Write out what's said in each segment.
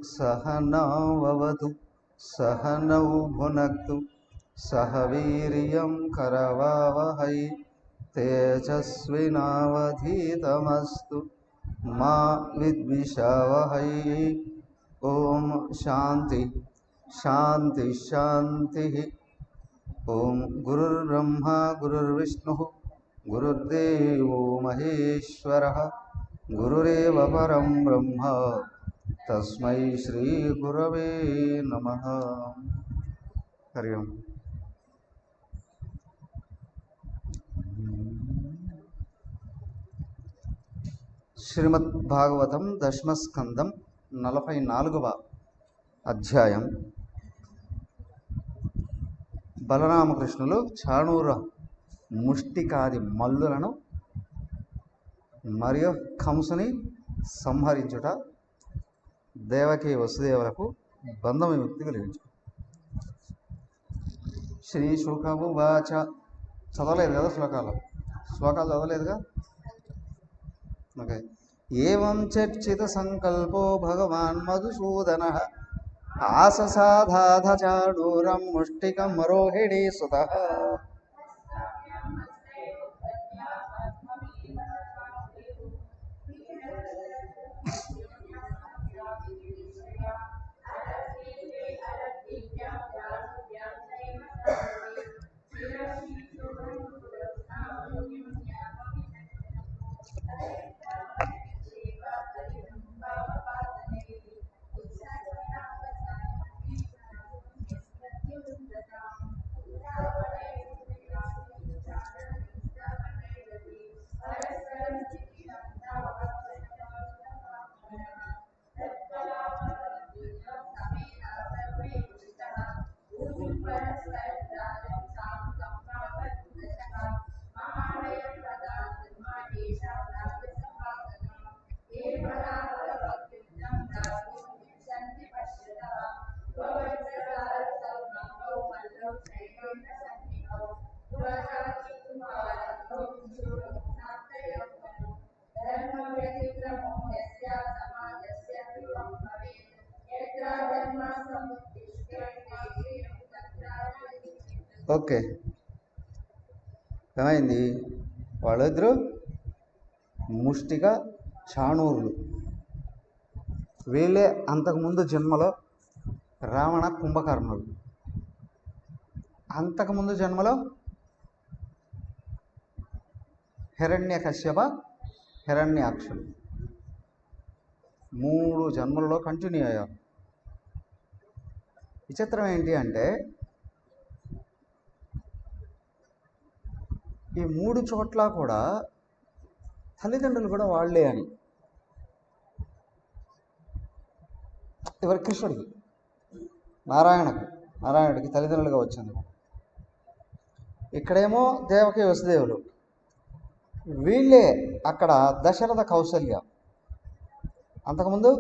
सहनाववतु सहनौ भुनक्तु सह वीर्यं करवावहै तेजस्विनावधीतमस्तु मा विद्विषावहै। ओम शांति शांति शांति। ओम गुरुर्ब्रह्मा गुरुर्विष्णुः गुरुर्देवो महेश्वरः गुरुरेव परं ब्रह्म तस्मै श्री गुरवे नमः। हरि ओम। శ్రీమద్ భాగవతం దశమస్కందం 44వ అధ్యాయం. బలరామకృష్ణులు చాణూర ముష్టికాది మల్లులను మరియు కంసుని సంహరించుట, దేవకీ వసుదేవులకు బంధ విముక్తి కలిగించు. శ్రీ శుకవు వాచ. చదవలేదు కదా శ్లోకాలు చదవలేదుగా. ఓకే. ఏవం చర్చిత సంకల్పో భగవాన్ మధుసూదనః ఆససాధాధ చాణూరం ముష్టికం రోహిణీ సుతః. ఓకే, ఏమైంది? వాళ్ళిద్దరూ ముష్టిక చాణూరులు. వీళ్ళే అంతకుముందు జన్మలో రావణ కుంభకర్ణులు, అంతకుముందు జన్మలో హిరణ్యకశ్యప హిరణ్యాక్షులు. 3 జన్మలలో కంటిన్యూ అయ్యారు. విచిత్రం ఏంటి అంటే ఈ 3 చోట్ల కూడా తల్లిదండ్రులు కూడా వాళ్ళే అని. ఎవరి? కృష్ణుడికి, నారాయణుడికి తల్లిదండ్రులుగా వచ్చింది. ఇక్కడేమో దేవకి వసుదేవులు, వీళ్ళే అక్కడ దశరథ కౌసల్య. అంతకుముందు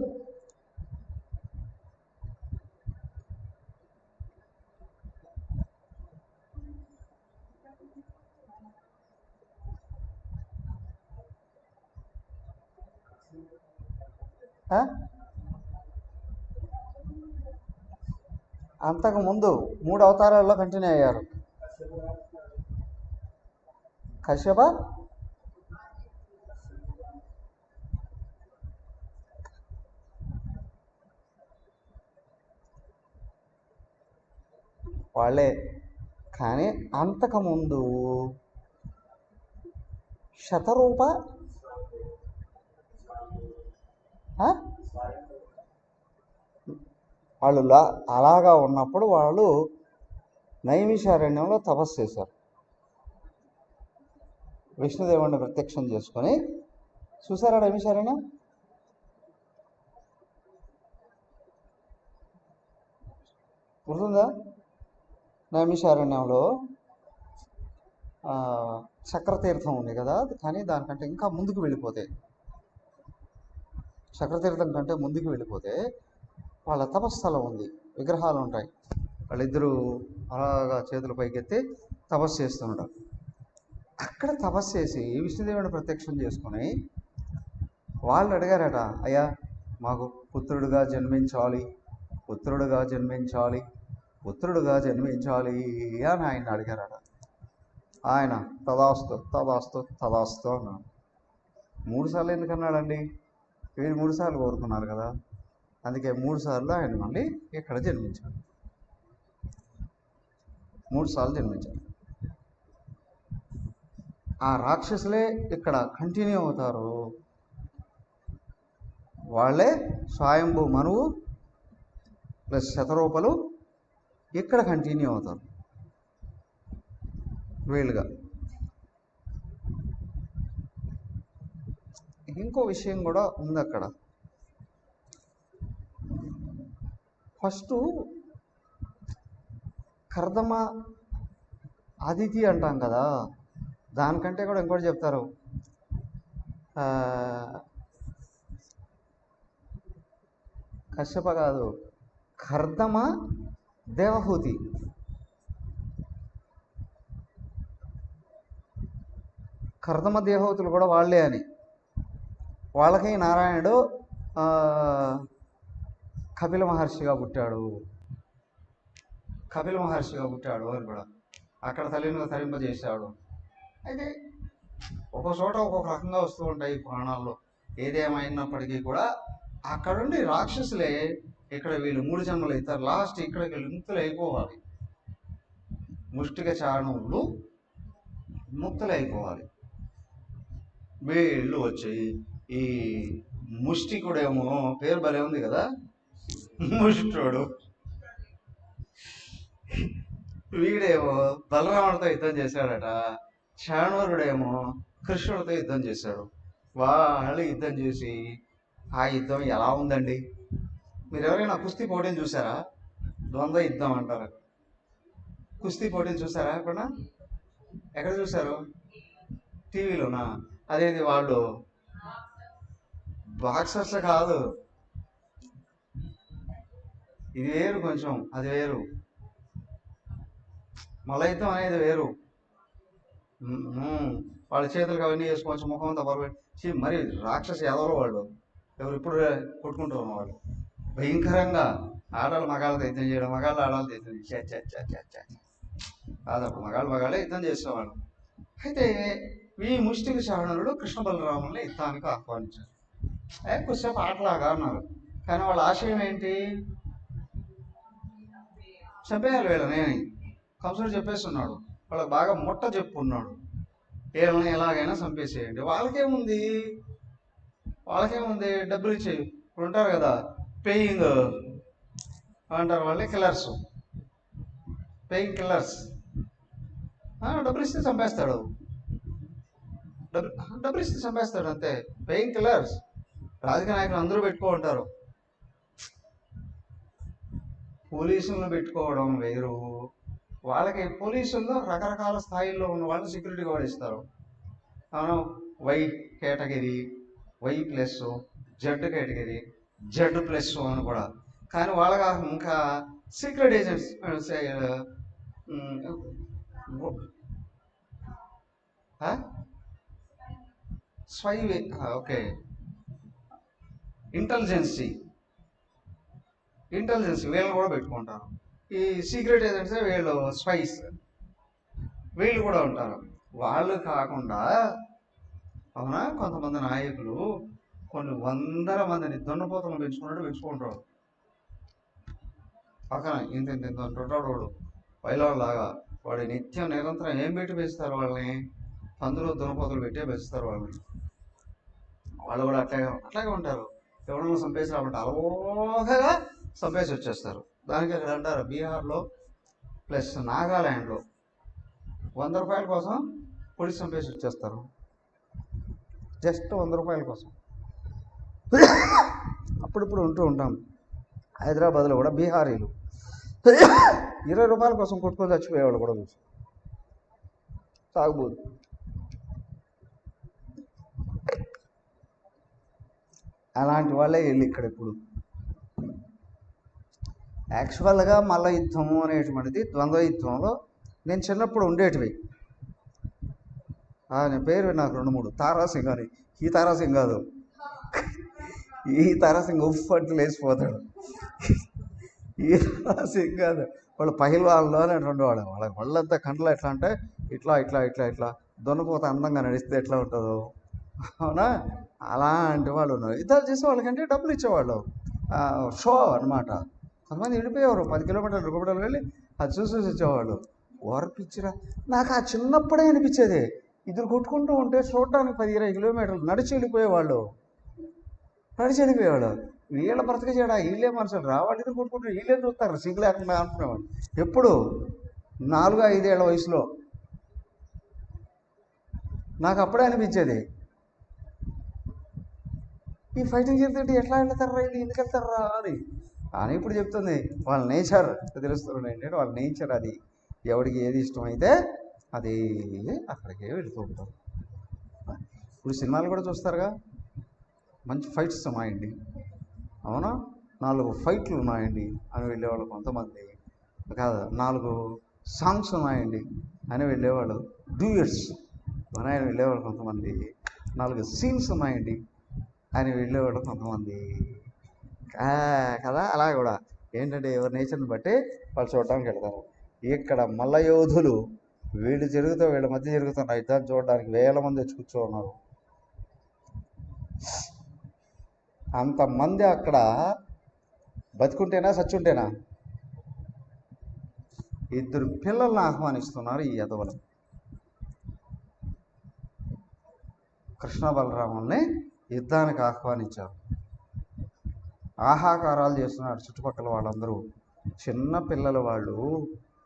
అంతకుముందు 3 అవతారాల్లో కంటిన్యూ అయ్యారు. కశ్యప, వాళ్ళే. కానీ అంతకుముందు శతరూప వాళ్ళు అలాగా ఉన్నప్పుడు వాళ్ళు నైమిషారణ్యంలో తపస్సు చేశారు. విష్ణుదేవుడిని ప్రత్యక్షం చేసుకొని చూసారా నైమిషారణ్యం? గుర్తుందా? నైమిషారణ్యంలో చక్రతీర్థం ఉంది కదా, కానీ దానికంటే ఇంకా ముందుకు వెళ్ళిపోతే, చక్రతీర్థం కంటే ముందుకు వెళ్ళిపోతే వాళ్ళ తపస్థలం ఉంది, విగ్రహాలు ఉంటాయి. వాళ్ళిద్దరూ అలాగా చేతులు పైకెత్తి తపస్సు చేస్తుంటారు. అక్కడ తపస్సు చేసి విష్ణుదేవుని ప్రత్యక్షం చేసుకొని వాళ్ళు అడిగారట, అయ్యా మాకు పుత్రుడుగా జన్మించాలి, పుత్రుడుగా జన్మించాలి, పుత్రుడుగా జన్మించాలి అని ఆయన అడిగారట. ఆయన తదాస్తు తదాస్తు తదాస్తు అన్నాడు. 3 సార్లు ఎందుకు అన్నాడండి? వీళ్ళు 3 సార్లు కోరుకున్నారు కదా, అందుకే 3 సార్లు ఆయన మళ్ళీ ఇక్కడ జన్మించాడు. 3 సార్లు జన్మించాడు. ఆ రాక్షసులే ఇక్కడ కంటిన్యూ అవుతారు. వాళ్ళే స్వయంభూ మనువు ప్లస్ శతరూపలు ఇక్కడ కంటిన్యూ అవుతారు వీళ్ళుగా. ఇంకో విషయం కూడా ఉంది అక్కడ. ఫస్ట్ కర్దమ అదితి అంటాం కదా, దానికంటే కూడా ఇంకోటి చెప్తారు. కశ్యప కాదు, కర్దమ దేవహూతి. కర్దమ దేవహూతులు కూడా వాళ్ళే అని. వాళ్ళకి నారాయణుడు కపిల మహర్షిగా పుట్టాడు, కపిల మహర్షిగా పుట్టాడు అని కూడా అక్కడ తల్లిని తరింపజేశాడు. అయితే ఒక్కో చోట ఒక్కొక్క రకంగా వస్తూ ఉంటాయి పురాణాల్లో. ఏదేమైనప్పటికీ కూడా అక్కడుండి రాక్షసులే ఇక్కడ వీళ్ళు 3 జన్మలు అవుతారు. లాస్ట్ ఇక్కడికి ముక్తులు అయిపోవాలి, ముష్టిక చారణులు ముక్తులు అయిపోవాలి. వీళ్ళు వచ్చి ఈ ముష్టికుడేమో పేరు భలే ఉంది కదా, ముష్టుడు, వీడేమో బలరాముడితో యుద్ధం చేశాడట, చాణూరుడేమో కృష్ణుడితో యుద్ధం చేశాడు. వాళ్ళు యుద్ధం చేసి ఆ యుద్ధం ఎలా ఉందండి? మీరు ఎవరైనా కుస్తీ పోటీని చూసారా? ద్వంద్వ యుద్ధం అంటారు. కుస్తీ పోటీని చూసారా ఎప్పుడన్నా? ఎక్కడ చూసారు? టీవీలోనా? అదేది వాళ్ళు బాక్సర్స్ కాదు, ఇది వేరు, కొంచెం అది వేరు. మలయుద్ధం అనేది వేరు. వాళ్ళ చేతులకు అవన్నీ వేసుకోవచ్చు, ముఖం అంతా బరబెట్టి మరి రాక్షస యాదవులు వాళ్ళు, ఎవరు ఇప్పుడు కొట్టుకుంటూ ఉన్నవాళ్ళు. భయంకరంగా ఆడాలు మగాళ్ళతో యుద్ధం చేయడం, మగాళ్ళు ఆడాలతో యుద్ధం కాదప్పుడు మగాళ్ళే యుద్ధం చేసేవాళ్ళు. అయితే ఈ ముష్టిక చారణుడు కృష్ణ బలరాముల్ని యుద్ధానికి ఆహ్వానించారు. కొద్దిసేపు ఆటలాగా అన్నారు, కానీ వాళ్ళ ఆశయం ఏంటి? చంపేయాలి వీళ్ళని. కంసుడు చెప్పేస్తున్నాడు, వాళ్ళకి బాగా ముట్ట చెప్పుకున్నాడు, వీళ్ళని ఎలాగైనా చంపేసేయండి. వాళ్ళకేముంది డబ్బులు ఇచ్చేయి. ఇప్పుడు ఉంటారు కదా పేయింగ్ అంటారు వాళ్ళే, కిల్లర్స్, పేయింగ్ కిల్లర్స్. డబ్బులు ఇస్తే చంపేస్తాడు, డబ్బులు ఇస్తే చంపేస్తాడు అంతే. Paying killers. రాజకీయ నాయకులు అందరూ పెట్టుకో ఉంటారు. పోలీసులను పెట్టుకోవడం వేరు. వాళ్ళకి పోలీసుల్లో రకరకాల స్థాయిల్లో ఉన్న వాళ్ళు సెక్యూరిటీ కూడా ఇస్తారు. మనం Y category, Y plus, Z category, Z plus అని కూడా. కానీ వాళ్ళకి ఇంకా secret agents, spy, okay, intelligence వీళ్ళని కూడా పెట్టుకుంటారు. ఈ సీక్రెట్ ఏజెంట్స్ వీళ్ళు స్పైస్, వీళ్ళు కూడా ఉంటారు. వాళ్ళు కాకుండా అవునా కొంతమంది నాయకులు కొన్ని 100 మందిని దున్నపోతలను పెంచుకుంటాడు. పక్కన ఇంత ఉంటాడు వాడు, పైలాగా. వాడు నిత్యం నిరంతరం ఏం పెట్టి పెంచుతారు వాళ్ళని? పందులు దున్నపోతలు పెట్టే పెంచుతారు వాళ్ళని. వాళ్ళు కూడా అట్లాగే ఉంటారు. ఎవరైనా చంపేసి రాబట్టి అలవోగా చంపేసి వచ్చేస్తారు. దానికి అక్కడ అంటారు బీహార్లో ప్లస్ నాగాల్యాండ్లో 100 రూపాయల కోసం పొడిచి చంపేసి వచ్చేస్తారు. జస్ట్ 100 రూపాయల కోసం. అప్పుడిప్పుడు ఉంటూ ఉంటాం హైదరాబాద్లో కూడా బీహారీలు 20 రూపాయల కోసం కొట్టుకొని చచ్చిపోయేవాళ్ళు కూడా చూసి. తాగుబోదు. అలాంటి వాళ్ళే వెళ్ళి ఇక్కడ ఇప్పుడు యాక్చువల్గా మల్ల యుద్ధము అనేటువంటిది ద్వంద్వ యుద్ధంలో నేను చిన్నప్పుడు ఉండేటివి. నేను పేరు నాకు 2-3 తారాసింగ్ అని. ఈ తారాసింగ్ కాదు, ఈ తారాసింగ్ ఉఫ్ అంటూ లేచిపోతాడు. ఈ తారాసింగ్ కాదు, వాళ్ళు పహిల్వాళ్ళు అని ఉండేవాడు. వాళ్ళకి వాళ్ళంతా కంట్లో ఎట్లా అంటే ఇట్లా ఇట్లా ఇట్లా ఇట్లా దొన్నపోతే అందంగా నడిస్తే ఎట్లా ఉంటుందో, అవునా, అలాంటి వాళ్ళు ఉన్నారు. యుద్ధాలు చేసే వాళ్ళకంటే డబ్బులు ఇచ్చేవాళ్ళు, షో అనమాట. కొంతమంది వెళ్ళిపోయేవారు 10 కిలోమీటర్లు 20 కిలోమీటర్లు వెళ్ళి అది చూసి వచ్చేవాళ్ళు. ఓర్పిచ్చిరా. నాకు ఆ చిన్నప్పుడే అనిపించేది, ఇద్దరు కొట్టుకుంటూ ఉంటే చూడటానికి 10-20 కిలోమీటర్లు నడిచి వెళ్ళిపోయేవాళ్ళు. వీళ్ళ బ్రతక చేయడా, వీళ్ళే మనుషులు రా, వాళ్ళు ఇద్దరు కొట్టుకుంటారు, వీళ్ళే చూస్తారు సిగ్గు లేకుండా అనుకునేవాళ్ళు. ఎప్పుడు 4-5 ఏళ్ల వయసులో నాకు అప్పుడే అనిపించేది, ఈ ఫైటింగ్ చేస్తుంటే ఎట్లా వెళ్తారా వీళ్ళు, ఎందుకు వెళ్తారా అని. కానీ ఇప్పుడు చెప్తుంది వాళ్ళ నేచర్ తెలుస్తుంది ఏంటంటే వాళ్ళ నేచర్ అది. ఎవడికి ఏది ఇష్టమైతే అది అక్కడికే వెళుతూ ఉంటారు. ఇప్పుడు సినిమాలు కూడా చూస్తారుగా, మంచి ఫైట్స్ ఉన్నాయండి, అవునా, 4 ఫైట్లు ఉన్నాయండి అని వెళ్ళేవాళ్ళు కొంతమంది. కాదు, 4 సాంగ్స్ ఉన్నాయండి అని వెళ్ళేవాళ్ళు. డ్యూయట్స్ ఉన్నాయని వెళ్ళేవాళ్ళు కొంతమంది. 4 సీన్స్ ఉన్నాయండి అని వెళ్ళేవాళ్ళు కొంతమంది కదా. అలా కూడా ఏంటంటే ఎవరి నేచర్ని బట్టి వాళ్ళు చూడడానికి వెళ్తారు. ఇక్కడ మల్ల యోధులు వీళ్ళ మధ్య జరుగుతున్న యుద్ధాన్ని చూడడానికి 1000 మంది వచ్చి కూర్చో ఉన్నారు. అంతమంది అక్కడ బతుకుంటేనా చచ్చుంటేనా? 2 పిల్లల్ని ఆహ్వానిస్తున్నారు ఈ యదవులు. కృష్ణ బలరాముల్ని యుద్ధానికి ఆహ్వానించారు. ఆహాకారాలు చేస్తున్నారు చుట్టుపక్కల వాళ్ళందరూ, చిన్న పిల్లలు వాళ్ళు,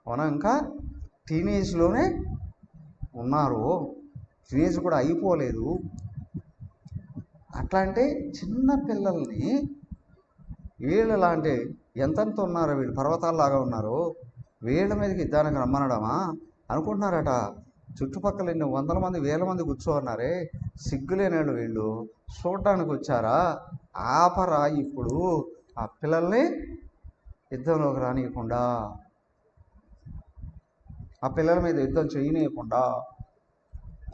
అవునా, ఇంకా టీనేజ్లోనే ఉన్నారు, టీనేజ్ కూడా అయిపోలేదు. అట్లాంటి చిన్న పిల్లల్ని వీళ్ళు లాంటి ఎంతెంత ఉన్నారో, వీళ్ళు పర్వతాల్లాగా ఉన్నారు, వీళ్ళ మీదకి యుద్ధానికి రమ్మనడమా అనుకుంటున్నారట. చుట్టుపక్కల ఎన్ని 100 మంది 1000 మంది కూర్చోన్నారే, సిగ్గులేనాడు వీళ్ళు, చూడటానికి వచ్చారా? ఆపరా ఇప్పుడు ఆ పిల్లల్ని యుద్ధంలోకి రానియకుండా, ఆ పిల్లల మీద యుద్ధం చేయనీయకుండా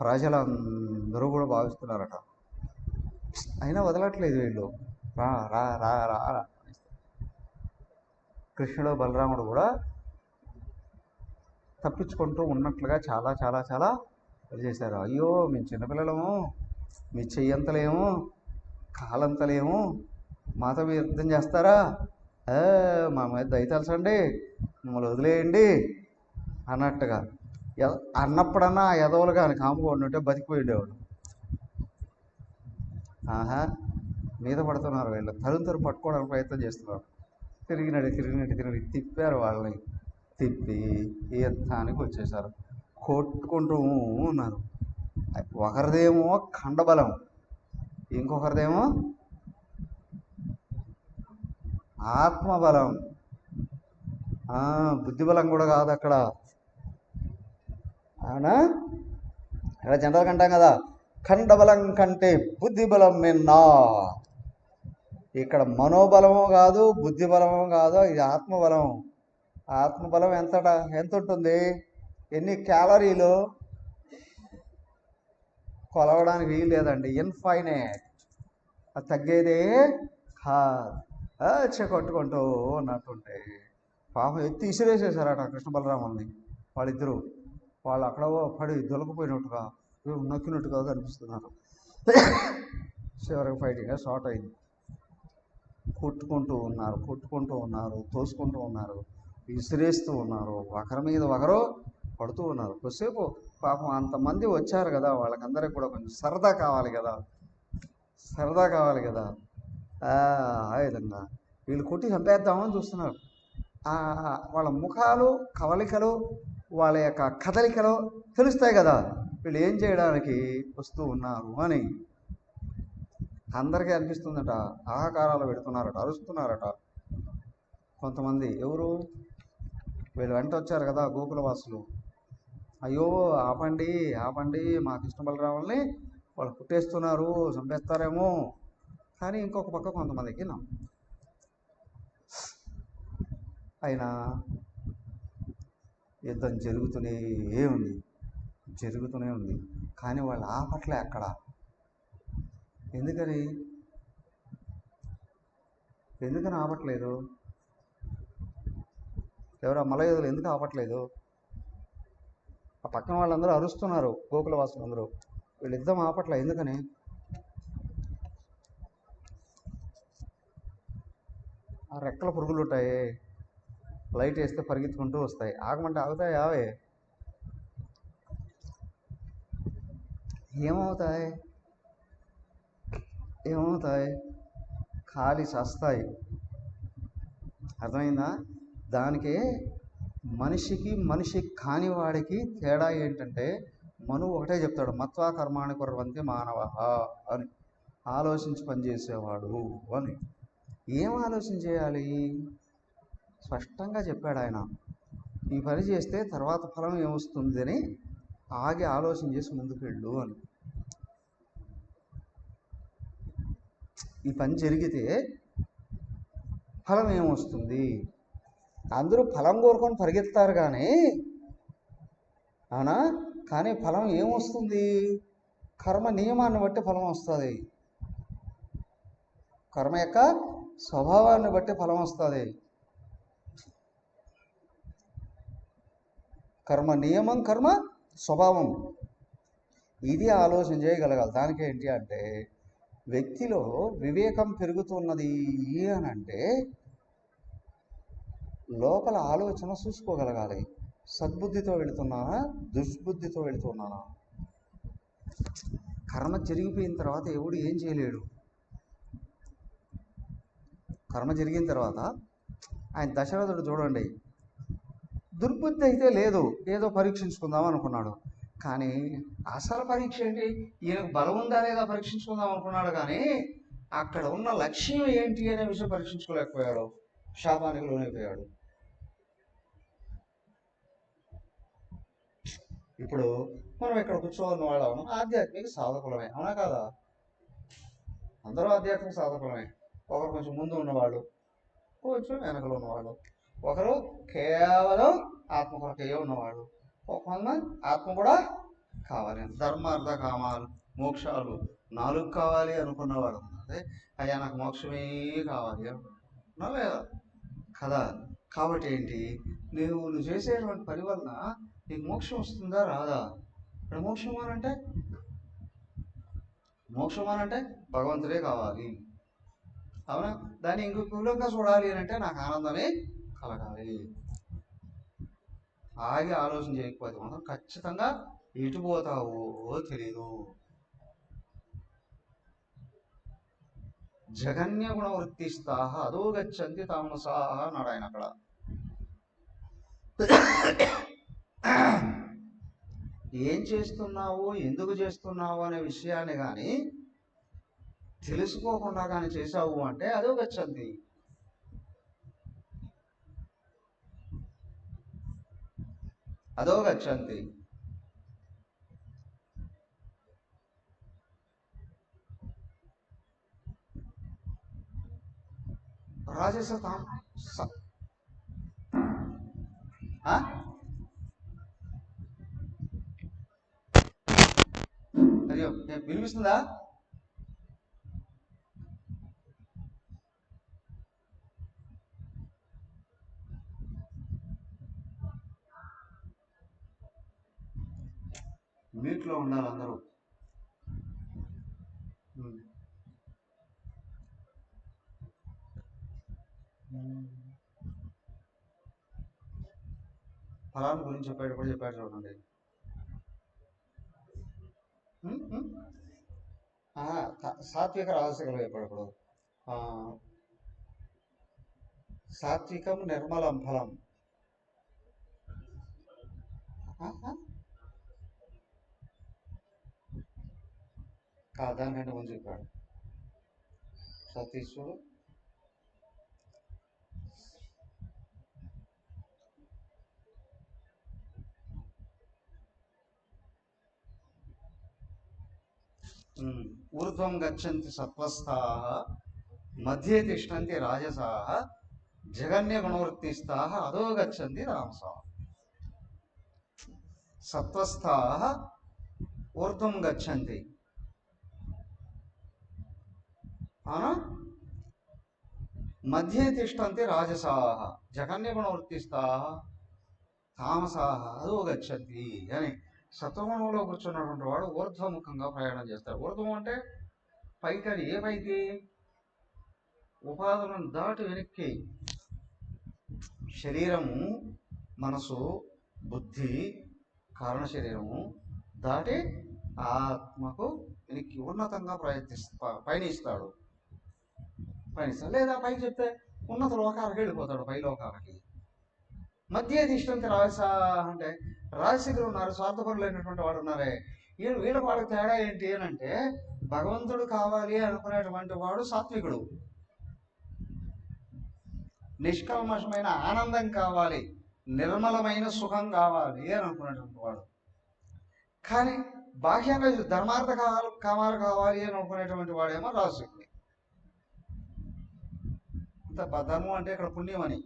ప్రజలందరూ కూడా భావిస్తున్నారట. అయినా వదలట్లేదు వీళ్ళు, రా రా రా రా. కృష్ణుడు బలరాముడు కూడా తప్పించుకుంటూ ఉన్నట్లుగా చాలా చాలా చాలా చేశారు. అయ్యో మేము చిన్నపిల్లలము, మీ చెయ్యంతలేము కాలంతలేము, మాతో మీరు యుద్ధం చేస్తారా, మా మీద దయతలసండి, మమ్మల్ని వదిలేయండి అన్నట్టుగా అన్నప్పుడన్నా ఎదవలు కానీ కాముకోండి ఉంటే బతికిపోయి ఉండేవాడు. మీద పడుతున్నారు వీళ్ళు, తరుణ్ పట్టుకోవడానికి ప్రయత్నం చేస్తున్నారు. తిరిగినట్టు తిప్పారు వాళ్ళని, తిప్పి యుద్ధానికి వచ్చేసారు. కొట్టుకుంటూ ఉన్నారు. ఒకరిదేమో ఖండబలం, ఇంకొకరిదేమో ఆత్మబలం, బుద్ధిబలం కూడా కాదు అక్కడ. అవునా, ఇక్కడ జనరల్గా అంటాం కదా, ఖండబలం కంటే బుద్ధిబలం మిన్నా. ఇక్కడ మనోబలము కాదు, బుద్ధిబలము కాదు, ఇది ఆత్మబలం. ఆత్మబలం ఎంత ఉంటుంది, ఎన్ని క్యాలరీలు కొలవడానికి వీలు లేదండి, ఇన్ఫైనైట్. అది తగ్గేదే కొట్టుకుంటూ ఉన్నట్టుంటే పాపం ఎత్తి ఇసిరేసేసారట కృష్ణ బలరాముల్ని వాళ్ళిద్దరూ. వాళ్ళు అక్కడ పడి దొలకపోయినట్టుగా నొక్కినట్టుగా కనిపిస్తున్నారు. చివరికి ఫైటింగ్ షార్ట్ అయింది. కొట్టుకుంటూ ఉన్నారు, తోసుకుంటూ ఉన్నారు, విసిరేస్తూ ఉన్నారు, ఒకరి మీద ఒకరు పడుతూ ఉన్నారు. కొద్దిసేపు పాపం అంతమంది వచ్చారు కదా, వాళ్ళకందరికీ కూడా కొంచెం సరదా కావాలి కదా, ఆ విధంగా వీళ్ళు కొట్టి చంపేద్దామని చూస్తున్నారు. వాళ్ళ ముఖాలు, కవలికలు, వాళ్ళ యొక్క కదలికలు తెలుస్తాయి కదా, వీళ్ళు ఏం చేయడానికి వస్తూ ఉన్నారు అని అందరికీ అనిపిస్తుందట. ఆహాకారాలు పెడుతున్నారట, అరుస్తున్నారట. కొంతమంది ఎవరు వీళ్ళు వెంట వచ్చారు కదా గోకులవాసులు, అయ్యో ఆపండి ఆపండి, మా కృష్ణ బలరాముల్ని వాళ్ళు పుట్టేస్తున్నారు, చంపేస్తారేమో. కానీ ఇంకొక పక్క కొంతమందికి అయినా యుద్ధం జరుగుతూనే ఉంది. కానీ వాళ్ళు ఆపట్లే అక్కడ. ఎందుకని ఆపట్లేదు? ఎవరు మలయోధులు ఎందుకు ఆపట్లేదు? ఆ పక్కన వాళ్ళందరూ అరుస్తున్నారు, గోకులవాసులు అందరూ. వీళ్ళు యుద్ధం ఆపట్లే ఎందుకని? ఆ రెక్కల పురుగులు ఉంటాయి, లైట్ వేస్తే పరిగెత్తుకుంటూ వస్తాయి, ఆగమంటే ఆగుతాయి? అవే ఏమవుతాయి? ఖాళీ చేస్తాయి. అర్థమైందా? దానికే మనిషి కాని వాడికి తేడా ఏంటంటే, మనువు ఒకటే చెప్తాడు, మత్వా కర్మాణి కుర్వంతి మానవ అని, ఆలోచించి పనిచేసేవాడు అని. ఏం ఆలోచన చేయాలి? స్పష్టంగా చెప్పాడు ఆయన. ఈ పని చేస్తే తర్వాత ఫలం ఏమొస్తుంది అని ఆగి ఆలోచన చేసి ముందుకు వెళ్ళు అని. ఈ పని జరిగితే ఫలం ఏమొస్తుంది? అందరూ ఫలం కోరుకొని పరిగెత్తారు కానీ అవునా? కానీ ఫలం ఏమొస్తుంది? కర్మ నియమాన్ని బట్టి ఫలం వస్తుంది, కర్మ యొక్క స్వభావాన్ని బట్టి ఫలం వస్తుంది. కర్మ నియమం, కర్మ స్వభావం, ఇది ఆలోచన చేయగలగాలి. దానికి ఏంటి అంటే, వ్యక్తిలో వివేకం పెరుగుతున్నది అని అంటే లోపల ఆలోచన చూసుకోగలగాలి. సద్బుద్ధితో వెళుతున్నానా, దుష్బుద్ధితో వెళుతున్నానా? కర్మ జరిగిపోయిన తర్వాత ఎవడు ఏం చేయలేడు. కర్మ జరిగిన తర్వాత ఆయన దశరథుడు చూడండి, దుర్బుద్ధి అయితే లేదు, ఏదో పరీక్షించుకుందాం అనుకున్నాడు. కానీ అసలు పరీక్ష ఏంటి? ఈయనకు బలం ఉందా లేదా పరీక్షించుకుందాం అనుకున్నాడు. కానీ అక్కడ ఉన్న లక్ష్యం ఏంటి అనే విషయం పరీక్షించుకోలేకపోయాడు, శాపానికి లోనైపోయాడు. ఇప్పుడు మనం ఇక్కడ కూర్చోన్న వాళ్ళం ఆధ్యాత్మిక సాధకులమే, అవునా కాదా? అందరూ ఆధ్యాత్మిక సాధకులమే. ఒకరు కొంచెం ముందు ఉన్నవాళ్ళు, కొంచెం వెనకలు ఉన్నవాళ్ళు, ఒకరు కేవలం ఆత్మ కొరకే ఉన్నవాడు, కొంతమంది ఆత్మ కూడా కావాలి, ధర్మార్థ కామాలు మోక్షాలు 4 కావాలి అనుకున్నవాడు. అదే అయ్యా నాకు మోక్షమే కావాలి అనుకున్నా లేదా కదా? కాబట్టి ఏంటి, నువ్వు చేసేటువంటి పని వలన నీకు మోక్షం వస్తుందా రాదా? ఇక్కడ మోక్షం అనంటే భగవంతుడే కావాలి, అవునా? దాన్ని ఇంకొక విధంగా చూడాలి అని అంటే నాకు ఆనందమే కలగాలి. ఆగి ఆలోచన చేయకపోతే మాత్రం ఖచ్చితంగా ఎటు పోతావో తెలీదు. జగన్య గుణవృత్తిస్తాహ అదో గచ్చంతి తామసాహ అన్నాడు ఆయన అక్కడ. ఏం చేస్తున్నావు, ఎందుకు చేస్తున్నావు అనే విషయాన్ని కానీ తెలుసుకోకుండా కానీ చేసావు అంటే అదో గచ్చంతి. రాజస అయ్యో వినిపిస్తుందా? మీట్లో ఉండాలి అందరూ. ఫలాన్ని గురించి చెప్పేటప్పుడు చెప్పాడు చూడండి, సాత్విక రాజసికలు చెప్పేటప్పుడు సాత్వికం నిర్మలం ఫలం. దానికంటే ముందు చెప్పాడు సతీశ్వరుడు. ఊర్ధ్వం గచ్చంతి సత్వస్థాః మధ్యే తిష్టంతి రాజసాః జగన్య గుణవృత్తిస్థాః అధో గచ్చంతి తామసాః. సత్వస్థాః ఊర్ధ్వం గచ్చంతి, మధ్యే తిష్టంతి రాజసాః జగన్య గుణవృత్తిస్థాః తామసాః అధో గచ్చంతి అని. సత్వగుణంలో కూర్చున్నటువంటి వాడు ఊర్ధ్వముఖంగా ప్రయాణం చేస్తాడు. ఊర్ధ్వం అంటే పైకి, అది ఏ పైకి? ఉపాధులను దాటి వెనక్కి. శరీరము, మనసు, బుద్ధి, కారణ శరీరము దాటి ఆత్మకు వెనక్కి ఉన్నతంగా పయనిస్తాడు. లేదా పైకి చెప్తే ఉన్నత లోకాలకు వెళ్ళిపోతాడు, పై లోకాలకి. మధ్య తిష్టంతి రాజస అంటే రాజశేఖరు ఉన్నారు, స్వార్థపరులైనటువంటి వాడు ఉన్నారే, వీళ్ళ వాళ్ళకి తేడా ఏంటి అని అంటే, భగవంతుడు కావాలి అనుకునేటువంటి వాడు సాత్వికుడు, నిష్కల్మషమైన ఆనందం కావాలి, నిర్మలమైన సుఖం కావాలి అని అనుకునేటువంటి వాడు. కానీ బాహ్యంగా ధర్మార్థ కామాలు కావాలి అని అనుకునేటువంటి వాడేమో రాజశేఖరుడు. ధర్మం అంటే ఇక్కడ పుణ్యం అని,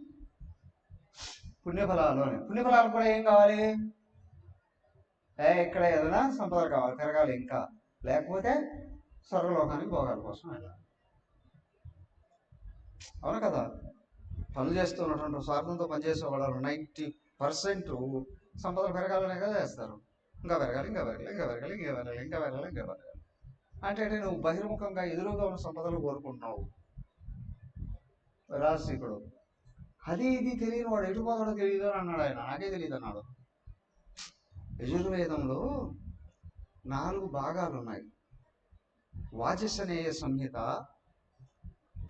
పుణ్యఫలాలు అని. పుణ్యఫలాలు కూడా ఏం కావాలి? ఇక్కడ ఏదైనా సంపద కావాలి, తిరగాలి, ఇంకా లేకపోతే స్వర్గలోకానికి భోగాల కోసం వెళ్ళాలి. అవును కదా? పనులు చేస్తున్నటువంటి స్వార్థంతో పనిచేసే వాళ్ళు 90% సంపదలు పెరగాలనే కదా చేస్తారు. ఇంకా పెరగాలి, ఇంకా పెరగాలి, ఇంకా పెరగాలి, ఇంకా పెరగాలి, ఇంకా పెరగాలి, ఇంకా పెరగాలి అంటే నువ్వు బహిర్ముఖంగా ఎదురుగా ఉన్న సంపదలు కోరుకుంటున్నావు. రాజశేఖరుడు అది ఇది తెలియని వాడు ఎటు పోతాడో తెలియదు అని అన్నాడు ఆయన. నాకే తెలియదు అన్నాడు. యజుర్వేదంలో 4 భాగాలు ఉన్నాయి. వాజసనేయ సంహిత,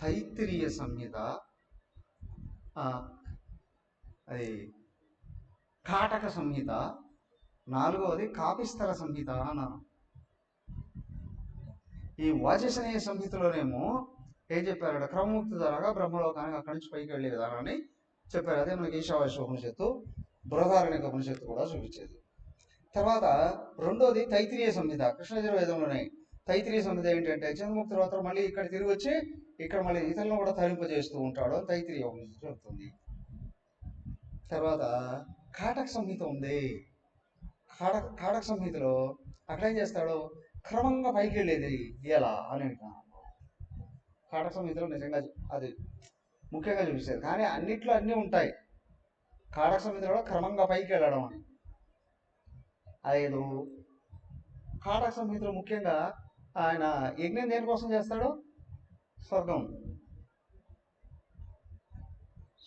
తైత్తిరీయ సంహిత, అది కాటక సంహిత, 4వది కాపిస్థల సంహిత అన్నారు. ఈ వాజసనేయ సంహితలోనేమో ఏం చెప్పారు? క్రమముక్తి ద్వారాగా బ్రహ్మలోకానికి అక్కడి నుంచి పైకి వెళ్ళే విధానాన్ని చెప్పారు. అదే మనకి ఈశావాస్య ఉపనిషత్తు, బృహదారణ్యక ఉపనిషత్తు కూడా చూపించేది. తర్వాత 2వది తైత్తిరీయ సంహిత, కృష్ణ యజుర్వేదంలోనే. తైత్తిరీయ సంహిత ఏంటంటే చంద్రముక్తి తర్వాత మళ్ళీ ఇక్కడ తిరిగి వచ్చి ఇక్కడ మళ్ళీ ఇతరులను కూడా తరింపజేస్తూ ఉంటాడు అని తైత్తిరీయ ఉపనిషత్తు చెప్తుంది. తర్వాత కాటక సంహిత ఉంది. కాటక సంహితలో అక్కడ ఏం చేస్తాడు? క్రమంగా పైకి వెళ్ళేది ఎలా అని కాటక సంహితలో నిజంగా అది ముఖ్యంగా చూపిస్తారు. కానీ అన్నిట్లో అన్నీ ఉంటాయి. కాటక సంహితలో క్రమంగా పైకి వెళ్ళడం అని. అదేదో కాటక సంహితలో ముఖ్యంగా ఆయన యజ్ఞం దేనికోసం చేస్తాడు?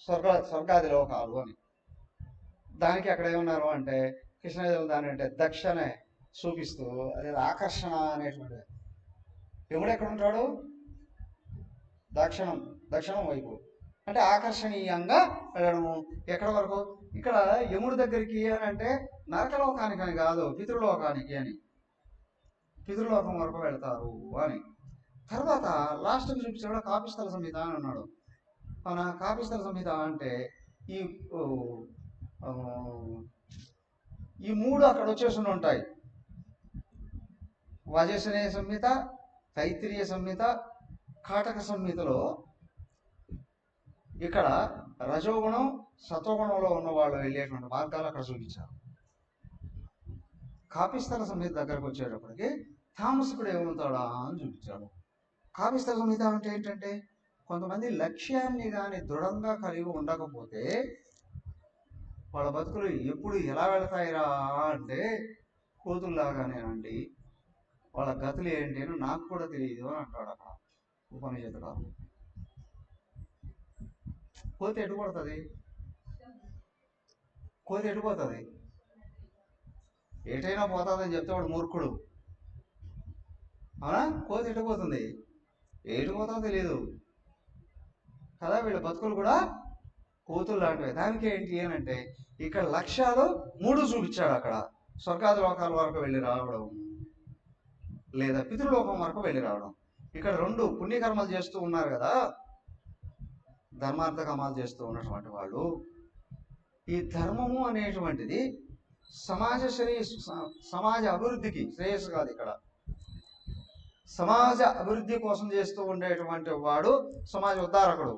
స్వర్గాది లోకాలు అని. దానికి అక్కడ ఏమన్నారు అంటే కృష్ణదేవుడు దాని అంటే దక్షిణే చూపిస్తూ అదే ఆకర్షణ అనేటువంటి. యముడు ఎక్కడ ఉంటాడు? దక్షిణం వైపు. అంటే ఆకర్షణీయంగా వెళ్ళడము. ఎక్కడ వరకు? ఇక్కడ యముడి దగ్గరికి అని అంటే నరకలోకానికి అని కాదు, పితృలోకానికి అని. పితృలోకం వరకు వెళ్తారు అని. తర్వాత లాస్ట్కి చూపించాడు కాపిస్థల సంహిత అని అన్నాడు. మన కాపిస్థల సంహిత అంటే ఈ 3 అక్కడ వచ్చేసి ఉంటాయి. వాజసనేయ సంహిత, తైత్తిరీయ సంహిత, కాటక సంహితలో ఇక్కడ రజోగుణం, సత్వగుణంలో ఉన్న వాళ్ళు వెళ్ళేటువంటి మార్గాలు అక్కడ చూపించారు. కాపిస్థల సంహిత దగ్గరకు వచ్చేటప్పటికి తామసికుడు ఏమవుతాడా అని చూపించాడు. కాపిస్థల సంహిత అంటే ఏంటంటే కొంతమంది లక్ష్యాన్ని కానీ దృఢంగా కలిగి ఉండకపోతే వాళ్ళ బతుకులు ఎప్పుడు ఎలా వెళతాయిరా అంటే కోతుల్లాగానేనండి, వాళ్ళ గతులు ఏంటి అని నాకు కూడా తెలియదు అని అంటాడు అక్కడ ఉపనిషత్తుడు. కోతి ఎటుపోతుంది? కోతి ఎటుపోతుంది? ఎటైనా పోతుందని చెప్తే వాడు మూర్ఖుడు. అవునా? కోతి ఎటుపోతుంది? ఎటుపోతుందో తెలియదు కదా. వీళ్ళ బతుకులు కూడా కోతులు లాంటివి. దానికి ఏంటి అని అంటే ఇక్కడ లక్ష్యాలు 3 చూపించాడు. అక్కడ స్వర్గాది లోకాల వరకు వెళ్ళి రావడం, లేదా పితృలోకం వరకు వెళ్ళి రావడం. ఇక్కడ 2 పుణ్యకర్మలు చేస్తూ ఉన్నారు కదా, ధర్మార్థ కర్మాలు చేస్తూ ఉన్నటువంటి వాళ్ళు. ఈ ధర్మము అనేటువంటిది సమాజ అభివృద్ధికి శ్రేయస్సు కాదు. ఇక్కడ సమాజ అభివృద్ధి కోసం చేస్తూ ఉండేటువంటి వాడు సమాజ ఉద్ధారకుడు,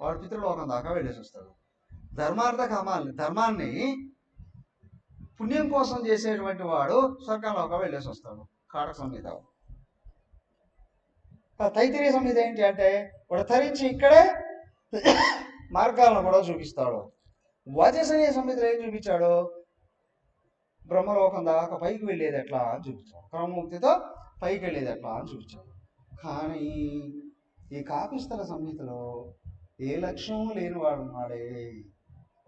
వాడు పితృలోకం దాకా వెళ్ళేసి వస్తాడు. ధర్మార్థ ధర్మాన్ని పుణ్యం కోసం చేసేటువంటి వాడు స్వర్గంలోకి వెళ్ళేసి వస్తాడు. కాటక సంహిత. తైత్తిరీయ సంహిత ఏంటి అంటే వాడు తరించి ఇక్కడే మార్గాలను కూడా చూపిస్తాడు. వాచస్పతి సంహితలో ఏం చూపించాడు? బ్రహ్మలోకం దాకా పైకి వెళ్ళేది ఎట్లా అని చూపించాడు. క్రమముక్తితో పైకి వెళ్ళేది ఎట్లా అని చూపించాడు. కానీ ఈ కాపిస్తల సంహితలో ఏ లక్ష్యం లేనివాడు ఉన్నాడే,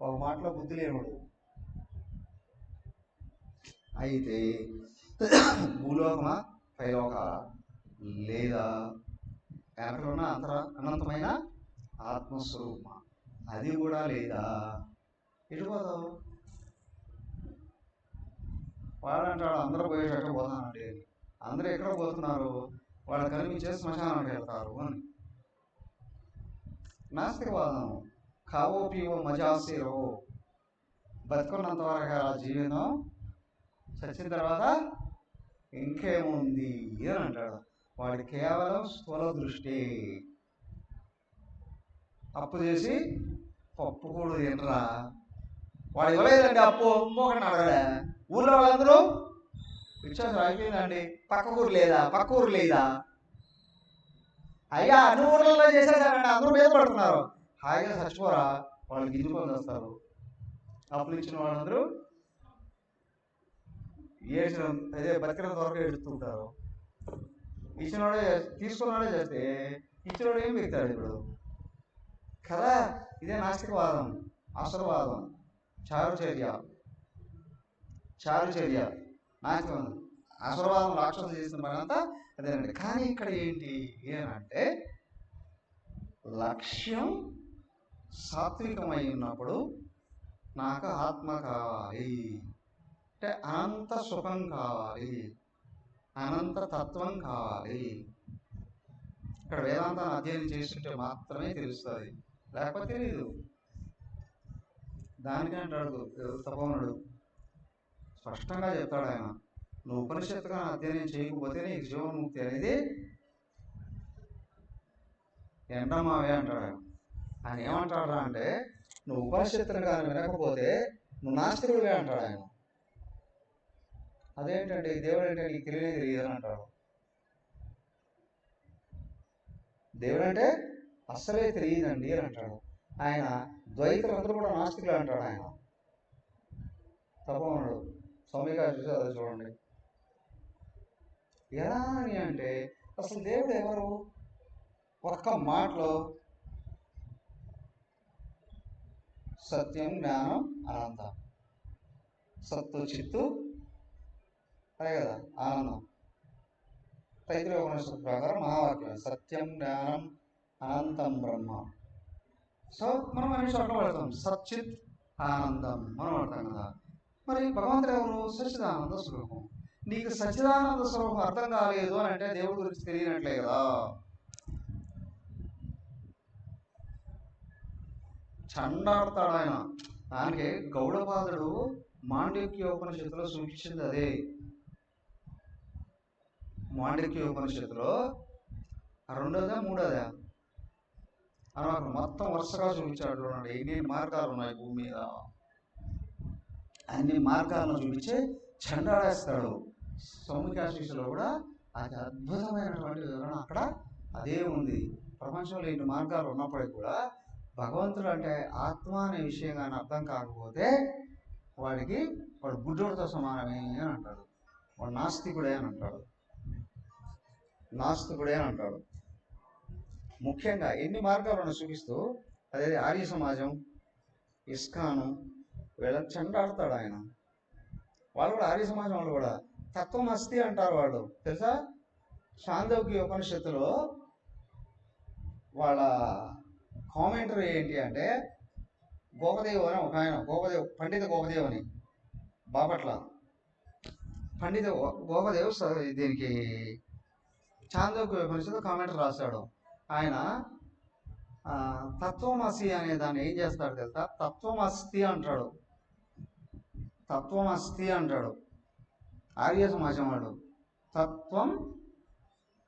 ఒక మాటలో బుద్ధి లేనివాడు. అయితే భూలోకమా పైలోకాల, లేదా వెనకలో ఉన్న అనంతమైన ఆత్మస్వరూపమా, అది కూడా లేదా, ఎటు పోతావు? వాడంటాడు అందరూ పోయేటట్టు పోతానండి. అందరూ ఎక్కడ పోతున్నారు? వాళ్ళు కనిపించే శ్మశానానికి వెళ్తారు అని. నాస్తికవాదం. కావో పీవో మజాసీరో, బతుకున్నంత వరకు ఆ జీవితం, చచ్చిన తర్వాత ఇంకేముంది అని అంటాడు. వాడి కేవలం స్థూల దృష్టి. అప్పు చేసి పప్పు కూడా తినరా, వాడు ఇవ్వలేదండి అప్పు, ఇంకొకటి అడగలే. ఊళ్ళో వాళ్ళందరూ విశ్వాసం అయిపోయిందండి, పక్క ఊరు లేదా అయ్యా, అన్ని ఊర్లలో చేసేదానండి, అందరూ మీద పడుతున్నారు. హాయిగా చచ్చిపోరా, వాళ్ళు గింజుకొని వస్తారు. అప్పులు ఇచ్చిన వాళ్ళందరూ ఏడ్చిన అదే బతికిన త్వరగా ఏడుస్తుంటారు. ఇచ్చినోడే తీసుకున్నాడే చేస్తే ఇచ్చినోడు ఏం పెడతాడు ఇప్పుడు కదా. ఇదే నాస్తికవాదం, అసరవాదం, చారుచర్య నాస్తికవాదం. అసరవాదం రాక్షసు చేసిన పని అంతా అదేనండి. కానీ ఇక్కడ ఏంటి ఏనంటే లక్ష్యం సాత్వికమై ఉన్నప్పుడు నాకు ఆత్మ కావాలి అంటే అనంత సుఖం కావాలి, అనంత తత్వం కావాలి. ఇక్కడ వేదాంతాన్ని అధ్యయనం చేస్తుంటే మాత్రమే తెలుస్తుంది, లేకపోతే తెలియదు. దానికే అంటాడు తపోనుడు, స్పష్టంగా చెప్తాడు ఆయన, నువ్వు ఉపనిషత్తుగా అధ్యయనం చేయకపోతే నీకు జీవన్ముక్తి అనేది ఎండమావే అంటాడు ఆయన. ఆయన ఏమంటాడు అంటే నువ్వు ఉపనిషత్తులు కానీ వినకపోతే నువ్వు నాస్తికుడివే అంటాడు ఆయన. అదేంటంటే దేవుడు అంటే నీకు తెలియదు అని అంటాడు. దేవుడు అంటే అస్సలే తెలియదండి అని అంటాడు ఆయన. ద్వైతులందరూ కూడా నాస్తికులు అంటాడు ఆయన. తప్పమన్నాడు స్వామిగా చూసి చూడండి. ఎలా అని అంటే అసలు దేవుడు ఎవరు? ఒక్క మాటలో సత్యం జ్ఞానం అనంతం. సత్తు చిత్తు అదే కదా ఆనందం. తైత్తిరీయ ఉపనిషత్తు ప్రకారం మహావాక్యం సత్యం జ్ఞానం అనంతం బ్రహ్మ. సో మనం అన్ని చోట్ల పడతాం సచ్చిత్ ఆనందం మనం పడతాం కదా. మరి భగవంతుడు ఎవరు? సచ్చిదానంద స్వరూపం. నీకు సచ్చిదానంద స్వరూపం అర్థం కాలేదు అని అంటే దేవుడి గురించి తెలియనట్లే కదా. చండాడతాడు ఆయన. దానికి గౌడపాదుడు మాండవ్యోపనిషత్తులో సూచించింది అదే. మాండవ్యోపనిషత్తులో రెండోదా మూడోదా అని మొత్తం వరుసగా చూపించాడు. చూడండి ఎన్ని మార్గాలు ఉన్నాయి భూమి మీద, అన్ని మార్గాలను చూపించి చండాడేస్తాడు. సౌమికాశిషలో కూడా అది అద్భుతమైనటువంటి వివరణ అక్కడ అదే ఉంది. ప్రపంచంలో ఇన్ని మార్గాలు ఉన్నప్పటికీ కూడా భగవంతుడు అంటే ఆత్మ అనే విషయం కానీ అర్థం కాకపోతే వాడు గుడ్డోడితో సమానమే అని అంటాడు. వాడు నాస్తికుడే అని అంటాడు. ముఖ్యంగా ఎన్ని మార్గాలను చూపిస్తూ అదే ఆర్య సమాజం, ఇస్కాను వీళ్ళని చెండాడతాడు ఆయన. వాళ్ళు కూడా ఆర్య సమాజం వాళ్ళు కూడా తత్వం అస్తి అంటారు వాళ్ళు, తెలుసా? చాందోగ్య ఉపనిషత్తులో వాళ్ళ కామెంటరీ ఏంటి అంటే గోపదేవు అని ఒక ఆయన, పండిత గోపదేవు అని బాపట్ల పండిత గోపదేవు దీనికి చాందోగ్య ఉపనిషత్తు కామెంట్ రాశాడు. ఆయన తత్వమసి అనే దాన్ని ఏం చేస్తాడు తెలుసా? తత్వం అస్థి అంటాడు. తత్వం అస్థి అంటాడు ఆర్య సమాజం వాడు.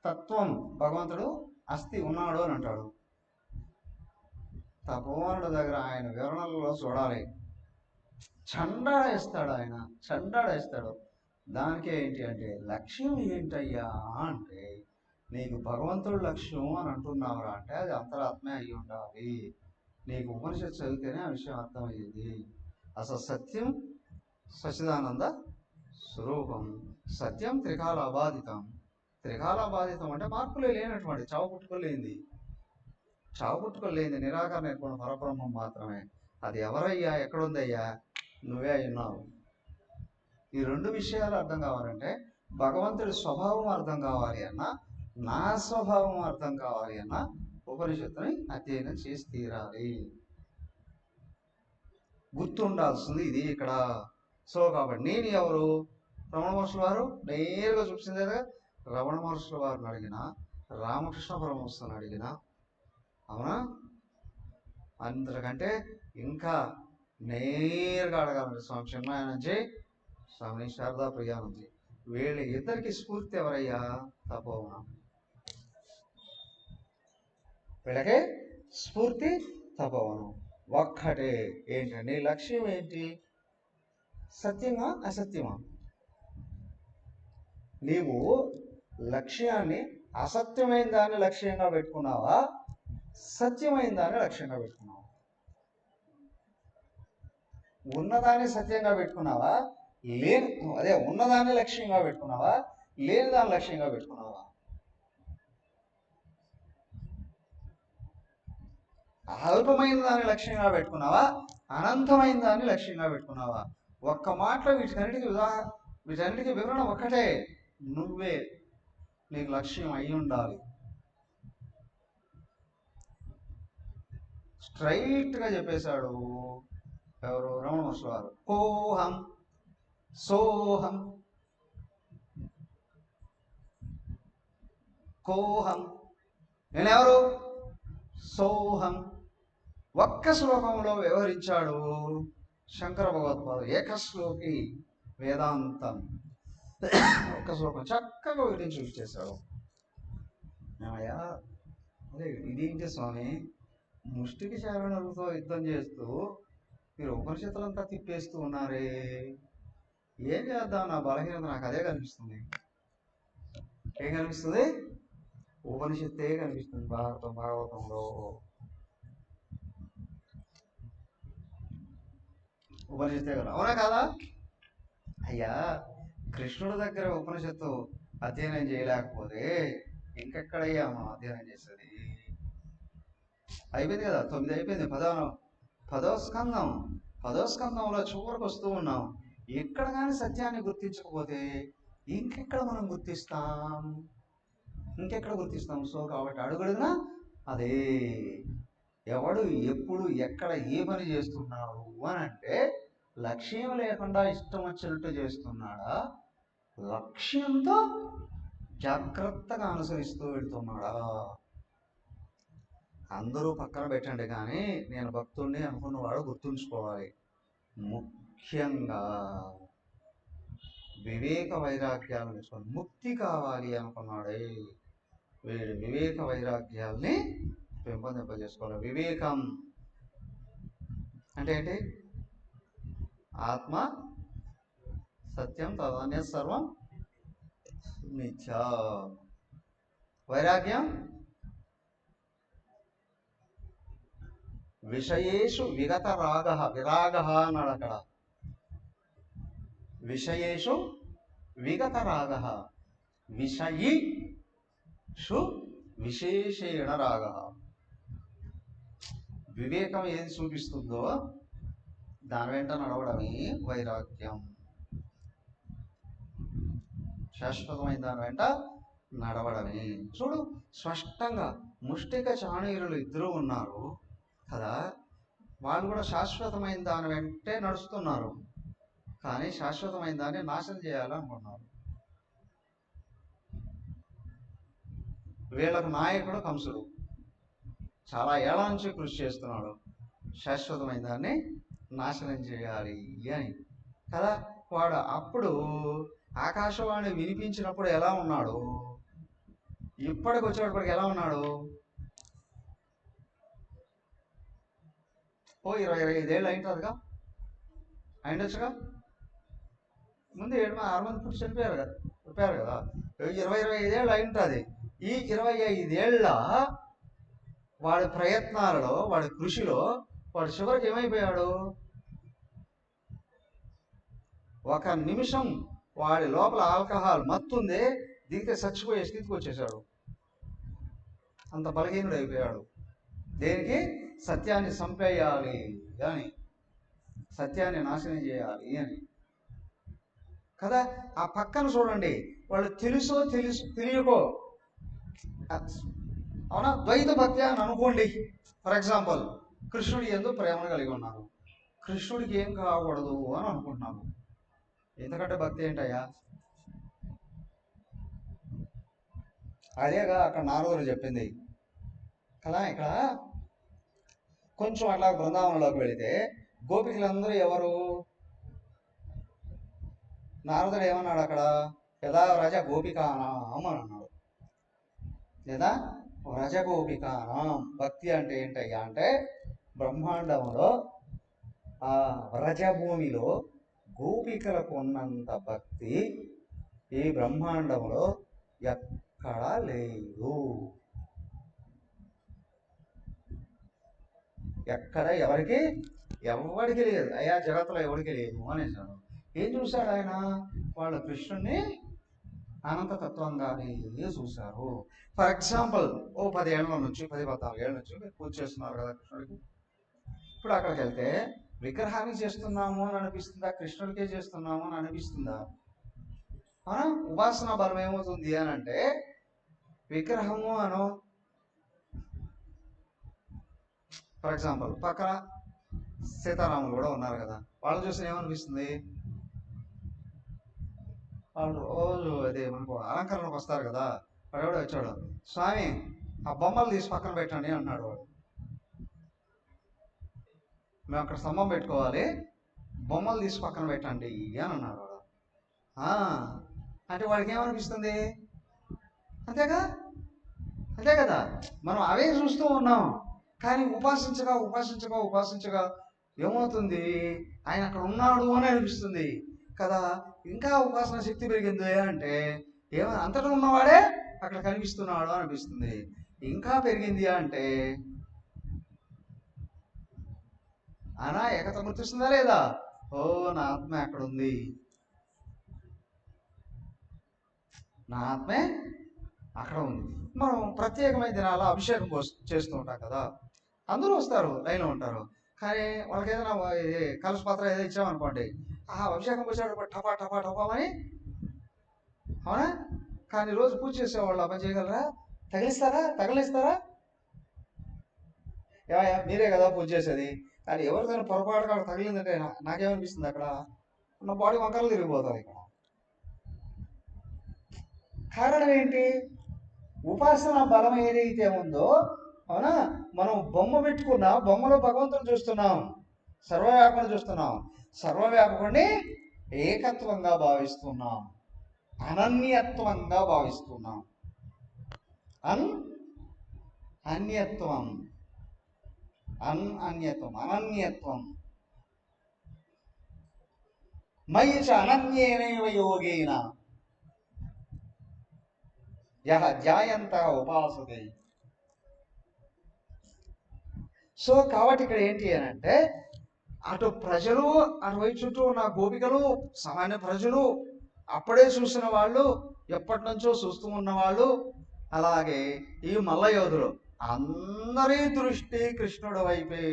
తత్వం భగవంతుడు అస్థి ఉన్నాడు అని అంటాడు. తపోవనుడు దగ్గర ఆయన వివరణలలో చూడాలి, చండాడేస్తాడు. ఆయన చండాడేస్తాడు. దానికే ఏంటి అంటే, లక్ష్యం ఏంటయ్యా అంటే, నీకు భగవంతుడు లక్ష్యం అని అంటున్నావురా అంటే అది అంతరాత్మే అయి ఉండాలి. నీకు ఉపనిషత్తు చదివితేనే ఆ విషయం అర్థమయ్యేది. అసలు సత్యం సచ్చిదానంద స్వరూపం. సత్యం త్రికాల అబాధితం. త్రికాల అబాధితం అంటే మార్పులే లేనటువంటి, చావు పుట్టుకోలేనిది నిరాకార నిర్గుణ పరబ్రహ్మం మాత్రమే. అది ఎవరయ్యా, ఎక్కడుందయ్యా? నువ్వే అయ్యున్నావు. ఈ రెండు విషయాలు అర్థం కావాలంటే, భగవంతుడి స్వభావం అర్థం కావాలి అన్నా, నా స్వభావం అర్థం కావాలి అన్నా ఉపనిషత్తుని అధ్యయనం చేసి తీరాలి. గుర్తుండాల్సింది ఇది ఇక్కడ. సో కాబట్టి నేను ఎవరు? రమణ మహర్షుల వారు నేరుగా చూపించిందేగా. రమణ మహర్షుల వారిని అడిగినా, రామకృష్ణ పరమహంసని అడిగినా, అవునా, అందరికంటే ఇంకా నేరుగా అడగాలంటే స్వామి చిన్మయానందజీ, స్వామి శారదా ప్రియానందజీ. వీళ్ళ ఇద్దరికి స్ఫూర్తి ఎవరయ్యా? తపోవనం. వీళ్ళకే స్ఫూర్తి తపోవనం. ఒక్కటే. ఏంటండి లక్ష్యం ఏంటి? సత్యమా అసత్యమా? నీవు లక్ష్యాన్ని అసత్యమైన దాన్ని లక్ష్యంగా పెట్టుకున్నావా, సత్యమైన దాన్ని లక్ష్యంగా పెట్టుకున్నావా? ఉన్నదాన్ని సత్యంగా పెట్టుకున్నావా, ఉన్నదాన్ని లక్ష్యంగా పెట్టుకున్నావా, లేని దాన్ని లక్ష్యంగా పెట్టుకున్నావా? అల్పమైన దాన్ని లక్ష్యంగా పెట్టుకున్నావా, అనంతమైన దాన్ని లక్ష్యంగా పెట్టుకున్నావా? ఒక్క మాటలో వీటన్నిటికీ వివరణ ఒక్కటే. నువ్వే నీకు లక్ష్యం అయి ఉండాలి. స్ట్రైట్గా చెప్పేశాడు ఎవరు? రమణ మహర్షుల వారు. కోహం సోహం కోహం. నేనెవరు? సోహం. ఒక్క శ్లోకంలో వ్యవహరించాడు శంకర భగవత్పాదు. ఏకశ్లోకి వేదాంతం. ఒక్క శ్లోకం చక్కగా వివరించి చూపించేశాడు. అయ్యా అదే ఇదేంటి స్వామి, ముష్టికి శారణులతో యుద్ధం చేస్తూ మీరు ఉపనిషత్తులంతా తిప్పేస్తూ ఉన్నారే, ఏం చేద్దాం? నా బలహీనత నాకు అదే కనిపిస్తుంది. ఏం కనిపిస్తుంది? ఉపనిషత్తే కనిపిస్తుంది. భాగవతంలో ఉపనిషత్తే కదా, అవునా కాదా? అయ్యా కృష్ణుడి దగ్గర ఉపనిషత్తు అధ్యయనం చేయలేకపోతే ఇంకెక్కడయ్యా మనం అధ్యయనం చేసేది? అయిపోయింది కదా, 9 అయిపోయింది. పదవ స్కందంలో చివరికి వస్తూ ఉన్నాం. ఎక్కడ కానీ సత్యాన్ని గుర్తించకపోతే ఇంకెక్కడ మనం గుర్తిస్తాం? సో కాబట్టి అడుగుడునా అదే. ఎవడు ఎప్పుడు ఎక్కడ ఏ పని చేస్తున్నాడు అని అంటే, లక్ష్యం లేకుండా ఇష్టం వచ్చినట్టు చేస్తున్నాడా, లక్ష్యంతో జాగ్రత్తగా అనుసరిస్తూ వెళ్తున్నాడా? అందరూ పక్కన పెట్టండి, కానీ నేను భక్తుడిని అనుకున్నవాడు గుర్తుంచుకోవాలి. ముఖ్యంగా వివేక వైరాగ్యాలను నేర్చుకోవాలి. ముక్తి కావాలి అనుకున్నాడే వీడు వివేక వైరాగ్యాల్ని పెంపొందింపజేసుకోవాలి. వివేకం అంటే ఏంటి? ఆత్మ సత్యం, తదన్య సర్వం మిథ్యా. వైరాగ్యం విషయేషు విగత విరాగ అన్నాడు అక్కడ. విషయేషు విగత రాగ, విషయిషు విశేషేణ రాగ. వివేకం ఏది చూపిస్తుందో దాని వెంట నడవడమే వైరాగ్యం. శాశ్వతమైన దాని వెంట నడవడమే. చూడు స్పష్టంగా ముష్టిక చాణీయులు ఇద్దరు ఉన్నారు కదా. వాళ్ళు కూడా శాశ్వతమైన దాని వెంటే నడుస్తున్నారు, కానీ శాశ్వతమైన దాన్ని నాశనం చేయాలనుకున్నారు. వీళ్ళకు నాయకుడు కంసుడు, చాలా ఏళ్ల నుంచి కృషి చేస్తున్నాడు శాశ్వతమైన దాన్ని నాశనం చేయాలి అని కదా. వాడు అప్పుడు ఆకాశవాణి వినిపించినప్పుడు ఎలా ఉన్నాడు, ఇప్పటికి వచ్చేటప్పటికి ఎలా ఉన్నాడు? ఓ 20-25 ఏళ్ళు అయింటుందిగా, అయిండొచ్చుగా. ముందు 6 మంది పుట్టి చెప్పారు కదా 20-25 ఏళ్ళు అయి ఉంటుంది. ఈ 25 ఏళ్ళ వాడి ప్రయత్నాలలో, వాడి కృషిలో వాడు చివరికి ఏమైపోయాడు? ఒక నిమిషం వాడి లోపల ఆల్కహాల్ మత్తుందే, దిగితే చచ్చిపోయే స్థితికి వచ్చేసాడు. అంత బలహీనుడు అయిపోయాడు. దేనికి? సత్యాన్ని చంపేయాలి అని, సత్యాన్ని నాశనం చేయాలి అని కదా. ఆ పక్కన చూడండి, వాళ్ళు తెలియకో, అవునా, ద్వైత భక్తి అని అనుకోండి. ఫర్ ఎగ్జాంపుల్, కృష్ణుడి యందు ప్రేమను కలిగి ఉన్నారు, కృష్ణుడికి ఏం కాకూడదు అని అనుకుంటున్నాము. ఎందుకంటే భక్తి ఏంటయ్యా? అదేగా అక్కడ నారదుడు చెప్పింది కదా. ఇక్కడ కొంచెం అట్లా బృందావనంలోకి వెళితే గోపికలందరూ ఎవరు? నారదుడు ఏమన్నాడు అక్కడ? యథా రజ గోపికానాం అని అన్నాడు. లేదా రజ గోపికానాం. భక్తి అంటే ఏంటయ్యా అంటే, బ్రహ్మాండంలో ఆ వ్రజభూమిలో గోపికలకు ఉన్నంత భక్తి ఈ బ్రహ్మాండంలో ఎక్కడా లేదు. ఎక్కడ ఎవరికి లేదు అయ్యా, జగత్తులో ఎవరికి లేదు అనేసాడు. ఏం చూశాడు ఆయన? వాళ్ళు కృష్ణుణ్ణి అనంతతత్వంగానే చూశారు. ఫర్ ఎగ్జాంపుల్, 10 ఏళ్ళ నుంచి 14 ఏళ్ళ నుంచి మీరు పూజ చేస్తున్నారు కదా కృష్ణుడికి. ఇప్పుడు అక్కడికి వెళ్తే విగ్రహాన్ని చేస్తున్నాము అని అనిపిస్తుందా, కృష్ణుడికే చేస్తున్నాము అని అనిపిస్తుందా? ఉపాసనా బలం ఏమవుతుంది అని అంటే, విగ్రహము అను, ఫర్ ఎగ్జాంపుల్ పక్కన సీతారాములు కూడా ఉన్నారు కదా, వాళ్ళు చూసి ఏమనిపిస్తుంది? వాళ్ళు రోజు అదే మనకు అలంకరణకు వస్తారు కదా, వాడు ఎవడో వచ్చాడు, స్వామి ఆ బొమ్మలు తీసి పక్కన పెట్టండి అన్నాడు. వాడు, మేము అక్కడ స్తంభం పెట్టుకోవాలి, బొమ్మలు తీసి పక్కన పెట్టండి అని అన్నాడు వాడు. అంటే వాడికి ఏమనిపిస్తుంది? అంతే కదా. మనం అవే చూస్తూ ఉన్నాం, కానీ ఉపాసించగా ఏమవుతుంది? ఆయన అక్కడ ఉన్నాడు అని అనిపిస్తుంది కదా. ఇంకా ఉపాసన శక్తి పెరిగింది అంటే అంతటా ఉన్నవాడే అక్కడ కనిపిస్తున్నాడు అనిపిస్తుంది. ఇంకా పెరిగింది అంటే ఏకత గుర్తిస్తుందా లేదా? ఓ, నా ఆత్మ అక్కడ ఉంది, నా ఆత్మే అక్కడ ఉంది. మనం ప్రత్యేకమైన దినాల్లో అభిషేకం చేస్తూ ఉంటాం కదా, అందరూ వస్తారు, లైన్లో ఉంటారు, కానీ వాళ్ళకి ఏదైనా కలశ పాత్ర ఏదో ఇచ్చామనుకోండి, అభిషేకం వచ్చాడు టపా టపా టపా అని, అవునా? కానీ రోజు పూజ చేసేవాళ్ళు ఆ పని చేయగలరా? తగిలిస్తారా? మీరే కదా పూజ చేసేది. కానీ ఎవరిదైనా పొరపాటుగా తగిలిందంటే నాకేమనిపిస్తుంది? అక్కడ నా బాడీ వంకరలు తిరిగిపోతుంది. ఇక్కడ కారణం ఏంటి? ఉపాసన బలం ఏదైతే ఉందో, అవునా, మనం బొమ్మ పెట్టుకున్నా బొమ్మలో భగవంతుని చూస్తున్నాం, సర్వవ్యాపకుని చూస్తున్నాం, సర్వవ్యాపకుడిని ఏకత్వంగా భావిస్తున్నాం, అనన్యత్వంగా భావిస్తున్నాం. అనన్యత్వం మయి చ అనన్యేనైవ యోగేన యః ధ్యాయంత ఉపాసతే. సో కాబట్టి ఇక్కడ ఏంటి అని అంటే, అటు ప్రజలు, అటువైపు చుట్టూ ఉన్న గోపికలు, సామాన్య ప్రజలు, అప్పుడే చూసిన వాళ్ళు, ఎప్పటి నుంచో చూస్తూ ఉన్నవాళ్ళు, అలాగే ఈ మల్లయోధులు, అందరి దృష్టి కృష్ణుడి వైపే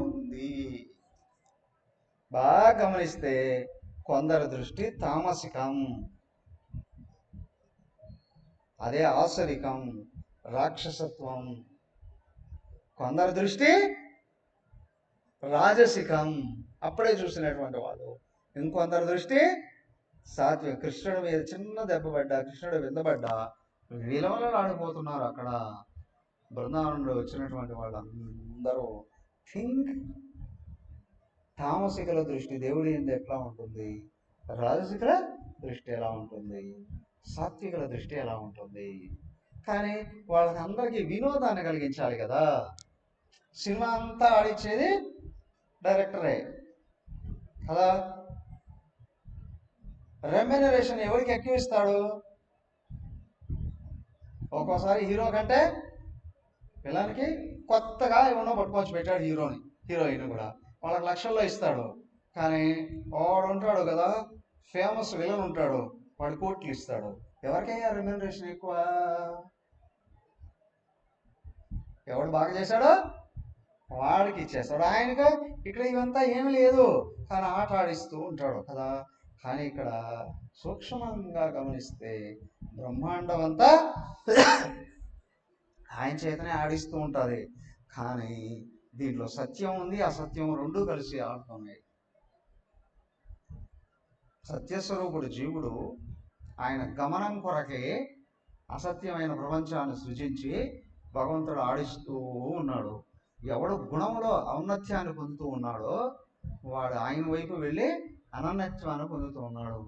ఉంది. బాగా గమనిస్తే కొందరి దృష్టి తామసికం, అదే ఆసురికం, రాక్షసత్వం. కొందరి దృష్టి రాజసికం అప్పుడే చూసినటువంటి వాళ్ళు. ఇంకొందరి దృష్టి సాత్విక. కృష్ణుడి మీద చిన్న దెబ్బ పడ్డా, కృష్ణుడు విందపడ్డా విలవలు ఆడిపోతున్నారు అక్కడ. బృందావనంలో వచ్చినటువంటి వాళ్ళందరూ థింక్. తామసికుల దృష్టి దేవుడి మీద ఎట్లా ఉంటుంది, రాజసికుల దృష్టి ఎలా ఉంటుంది, సాత్వికుల దృష్టి ఎలా ఉంటుంది. కానీ వాళ్ళకి అందరికీ వినోదాన్ని కలిగించాలి కదా. సినిమా అంతా ఆడిచ్చేది డైరెక్టరే కదా. రెమ్యునరేషన్ ఎవరికి ఎక్కువ ఇస్తాడు? ఒక్కోసారి హీరో కంటే పిల్లలకి కొత్తగా ఏమన్నా పట్టుకొచ్చి పెట్టాడు హీరోయిన్ కూడా, వాళ్ళకి లక్షల్లో ఇస్తాడు. కానీ వాడు ఉంటాడు కదా, ఫేమస్ విలన్ ఉంటాడు, వాడు కోట్లు ఇస్తాడు. ఎవరికైనా రెమ్యునరేషన్ ఎక్కువ? ఎవడు బాగా చేశాడో వాడికి ఇచ్చేస్తాడు. ఆయనకు ఇక్కడ ఇవంతా ఏమి లేదు, కానీ ఆట ఆడిస్తూ ఉంటాడు కదా. కానీ ఇక్కడ సూక్ష్మంగా గమనిస్తే బ్రహ్మాండం అంతా ఆయన చేతనే ఆడిస్తూ ఉంటుంది. కానీ దీంట్లో సత్యం ఉంది, అసత్యం రెండూ కలిసి ఆడుతున్నాయి. సత్యస్వరూపుడు జీవుడు ఆయన గమనం కొరకే అసత్యమైన ప్రపంచాన్ని సృజించి భగవంతుడు ఆడిస్తూ ఉన్నాడు. ఎవడు గుణంలో ఔన్నత్యాన్ని పొందుతూ ఉన్నాడో వాడు ఆయన వైపు వెళ్ళి అనన్నత్వాన్ని పొందుతూ ఉన్నాడు.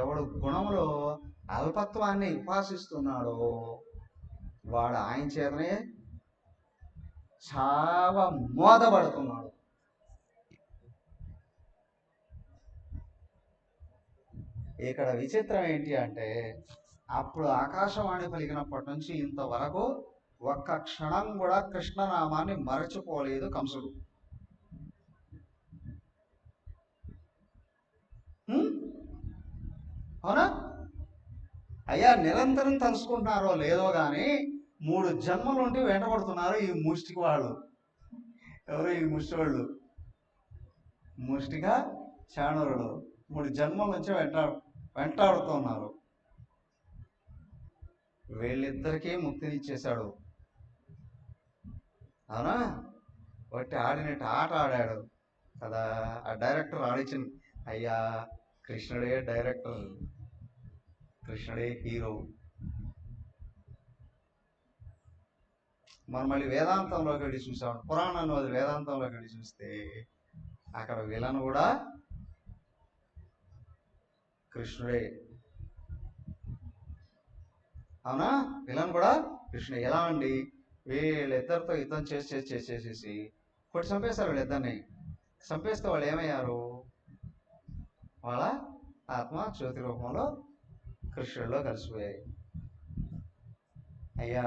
ఎవడు గుణంలో అల్పత్వాన్ని ఉపాసిస్తున్నాడో వాడు ఆయన చేతనే చాలా మోదపడుతున్నాడు. ఇక్కడ విచిత్రం ఏంటి అంటే, అప్పుడు ఆకాశవాణి పలికినప్పటి నుంచి ఇంతవరకు ఒక్క క్షణం కూడా కృష్ణనామాన్ని మరచిపోలేదు కంసుడు. అవునా? అయ్యా, నిరంతరం తలుసుకుంటున్నారో లేదో కానీ 3 జన్మల నుండి వెంటబడుతున్నారు ఈ ముష్టికి వాళ్ళు. ఎవరు ఈ ముష్టి వాళ్ళు? ముష్టిగా చాణురుడు 3 జన్మల నుంచి వెంటాడుతున్నారు. వీళ్ళిద్దరికీ ముక్తినిచ్చేశాడు. అవునా? బట్టి ఆడినట్టు ఆట ఆడాడు కదా. ఆ డైరెక్టర్ ఆడిచ్చిన, అయ్యా కృష్ణుడే డైరెక్టర్, కృష్ణుడే హీరో. మనం మళ్ళీ వేదాంతంలోకి వెళ్ళి చూసాం, పురాణాన్ని వదిలి వేదాంతంలోకి వెళ్ళి చూస్తే అక్కడ విలన్ కూడా కృష్ణుడే. అవునా? విలన్ కూడా కృష్ణుడే. ఎలా అండి? వీళ్ళిద్దరితో యుద్ధం చేసేసి కొట్టి చంపేస్తారు. వీళ్ళిద్దరిని చంపేస్తే వాళ్ళు ఏమయ్యారు? వాళ్ళ ఆత్మ జ్యోతి రూపంలో కృష్ణుడిలో కలిసిపోయాయి. అయ్యా,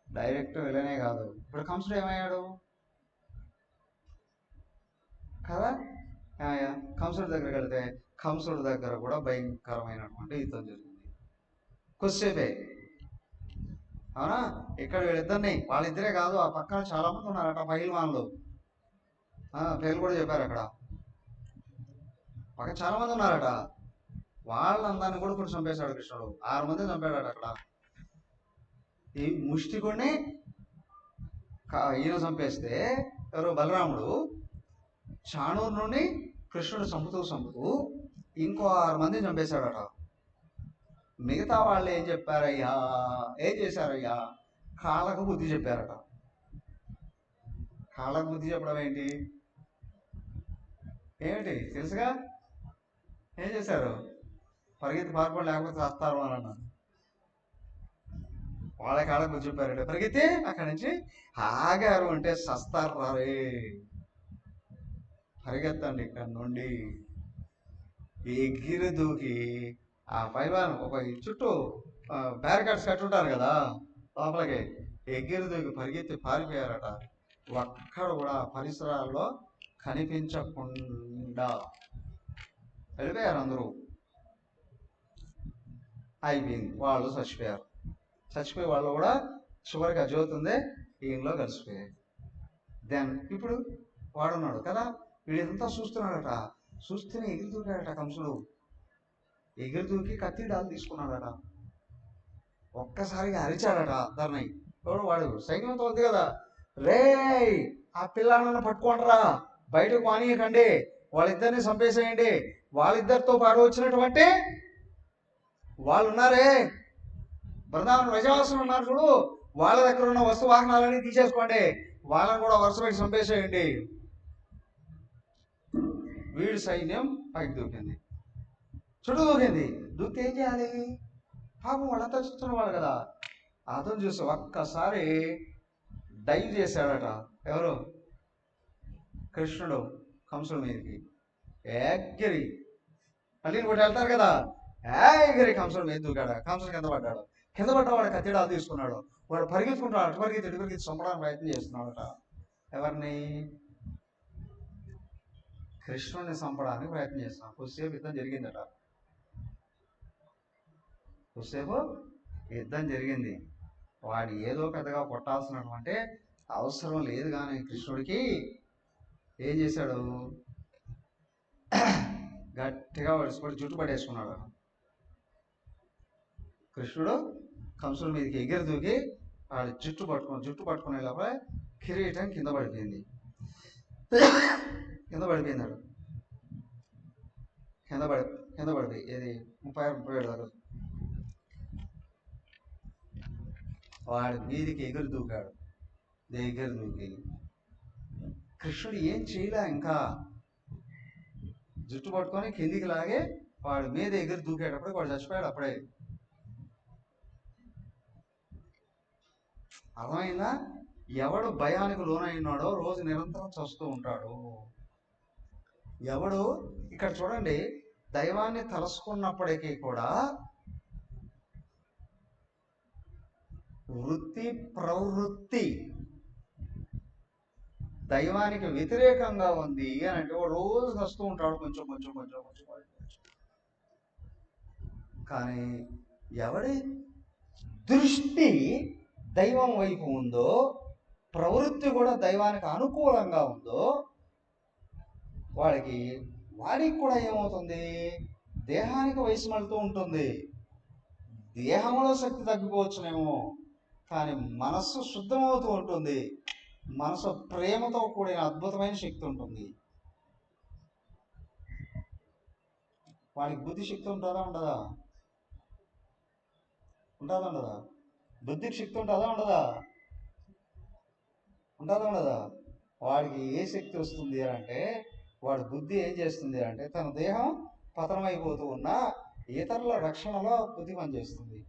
డైరెక్ట్ విలనే కాదు, ఇప్పుడు కంసుడు ఏమయ్యాడు కదా. ఏమయ్యా, కంసుడి దగ్గరికి వెళ్తే కంసుడి దగ్గర కూడా భయంకరమైనటువంటి యుద్ధం జరిగింది కొద్దిసేపే. అవునా? ఇక్కడ వీళ్ళిద్దరిని, వాళ్ళిద్దరే కాదు, ఆ పక్కన చాలా మంది ఉన్నారట పహిల్వాన్లు. పేర్లు కూడా చెప్పారు అక్కడ. పక్కన చాలా మంది ఉన్నారట. వాళ్ళందరినీ కూడా కొంచెం చంపేశాడు కృష్ణుడు. 6 మంది చంపాడట అక్కడ. ఈ ముష్టికుడిని ఈయన చంపేస్తే ఎవరు? బలరాముడు. చాణూరు నుండి కృష్ణుడు చంపుతూ ఇంకో 6 మందిని చంపేశాడట. మిగతా వాళ్ళు ఏం చెప్పారయ్యా, ఏం చేశారయ్యా? కాళ్ళకు బుద్ధి చెప్పారట. కాళ్ళకు బుద్ధి చెప్పడం ఏంటి? ఏమిటి తెలుసుగా? ఏం చేశారు? పరిగెత్తి పారిపోండి లేకపోతే వస్తారు అని అన్నారు. వాళ్ళ కాళ్ళకు బుద్ధి చెప్పారంటే పరిగెత్తి అక్కడి నుంచి ఆగారు అంటే సస్తారు రే. పరిగెత్తండి ఇక్కడ నుండి. ఎగిరి దూకి ఆ పైవాన్ ఒక చుట్టూ బ్యారికేడ్స్ కట్టుంటారు కదా, లోపలికి ఎగిరి దూకి పరిగెత్తి పారిపోయారట. ఒక్కడ కూడా పరిసరాల్లో కనిపించకుండా వెళ్ళిపోయారు అందరూ. అయిపోయింది, వాళ్ళు చచ్చిపోయారు. చచ్చిపోయే వాళ్ళు కూడా చివరికి ఆ జ్యోతి ఉందే ఈయనలో కలిసిపోయాయి. దెన్ ఇప్పుడు వాడున్నాడు కదా, వీడంతా చూస్తున్నాడట. చూస్తేనే ఎగిరి దూకాడట కంసుడు. ఎగిరి దూకి కత్తి డాలు తీసుకున్నాడట. ఒక్కసారిగా అరిచాడట అందరిని. ఎవడు? వాడు సైన్యంతో ఉంది కదా, రే ఆ పిల్లలను పట్టుకోండిరా, బయటకు మానేయకండి, వాళ్ళిద్దరిని చంపేసేయండి. వాళ్ళిద్దరితో పాటు వచ్చినటువంటి వాళ్ళు ఉన్నారే, బృందావన ప్రజావాసులు ఉన్నారు చూడు, వాళ్ళ దగ్గర ఉన్న వస్తు వాహనాలన్నీ తీసేసుకోండి, వాళ్ళని కూడా వరుస పెట్టి చంపేసేయండి. వీడి సైన్యం పైకి దూకింది, చుట్టూ దూకింది. దూకితే ఏం చేయాలి? పాపం వాళ్ళంతా చూస్తున్న వాళ్ళు కదా. అతను చూసి ఒక్కసారి డైవ్ చేశాడట. ఎవరు? కృష్ణుడు కంసుడి మీదకి ఎగిరి, మళ్ళీ ఇంకోటి వెళ్తారు కదా, ఎగిరి కంసుడి మీద దూకాడు. కంసుడు కింద పడ్డాడు. కింద పడ్డవాడు కత్తిడాలు తీసుకున్నాడు. వాడు పరిగెత్తుకుంటాడు, అటు పరిగెత్తి చంపడానికి ప్రయత్నం చేస్తున్నాడట. ఎవరిని? కృష్ణుడిని చంపడానికి ప్రయత్నం చేస్తున్నాడు. కొద్దిసేపు యుద్ధం జరిగిందట. కొద్దిసేపు యుద్ధం జరిగింది. వాడు ఏదో పెద్దగా కొట్టాల్సినటువంటి అవసరం లేదు, కానీ కృష్ణుడికి ఏం చేశాడు? గట్టిగా వడిసిపడి జుట్టు పడేసుకున్నాడు. కృష్ణుడు కంసుడి మీదకి ఎగిరి దూకి వాడి జుట్టు పట్టుకునే లోపల కిరీటం కింద పడిపోయింది. పడిపోయిందాడు. కింద పడిపోయి ఏది 36-37 దాకా వాడి మీదికి ఎగురు దూకాడు. దగ్గర దూకి కృష్ణుడు ఏం చేయలే, ఇంకా జుట్టు పట్టుకొని కిందికి లాగే వాడి మీద ఎగురు దూకేటప్పుడు వాడు చచ్చిపోయాడు. అప్పుడే అర్థమైందా? ఎవడు భయానికి లోనైనాడో రోజు నిరంతరం చస్తూ ఉంటాడు. ఎవడు ఇక్కడ చూడండి, దైవాన్ని తలుసుకున్నప్పటికీ కూడా వృత్తి ప్రవృత్తి దైవానికి వ్యతిరేకంగా ఉంది అని అంటే వాడు రోజు వస్తూ ఉంటాడు, కొంచెం కొంచెం కొంచెం కొంచెం. కానీ ఎవడి దృష్టి దైవం వైపు ఉందో, ప్రవృత్తి కూడా దైవానికి అనుకూలంగా ఉందో, వాడికి కూడా ఏమవుతుంది? దేహానికి వయసు మళ్తూ ఉంటుంది. దేహంలో శక్తి తగ్గిపోవచ్చునేమో, కానీ మనస్సు శుద్ధమవుతూ ఉంటుంది. మనసు ప్రేమతో కూడిన అద్భుతమైన శక్తి ఉంటుంది. వాడికి బుద్ధి శక్తి ఉంటుందా ఉండదా? ఉండదా? బుద్ధికి శక్తి ఉంటుందా ఉండదా? ఉండదా? వాడికి ఏ శక్తి వస్తుంది అంటే, వాడి బుద్ధి ఏం చేస్తుంది అంటే, తన దేహం పతనమైపోతూ ఉన్నా ఇతరుల రక్షణలో బుద్ధి పనిచేస్తుంది.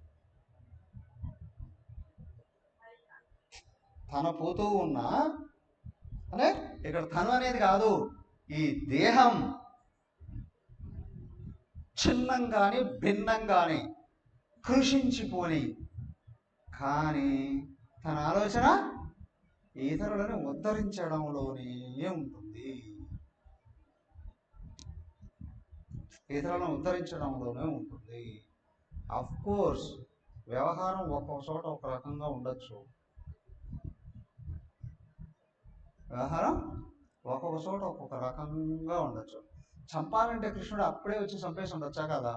తన పోతూ ఉన్నా అంటే ఇక్కడ తను అనేది కాదు, ఈ దేహం చిన్నంగాని భిన్నంగాని కృషించిపోని, కానీ తన ఆలోచన ఇతరులను ఉద్ధరించడంలోనే ఉంటుంది. ఇతరులను ఉద్ధరించడంలోనే ఉంటుంది. అఫ్ కోర్స్ వ్యవహారం ఒక్కొక్క చోట ఒక రకంగా ఉండొచ్చు. వ్యవహారం ఒక్కొక్క చోట ఒక్కొక్క రకంగా ఉండొచ్చు. చంపాలంటే కృష్ణుడు అప్పుడే వచ్చి చంపేసి ఉండొచ్చా కదా?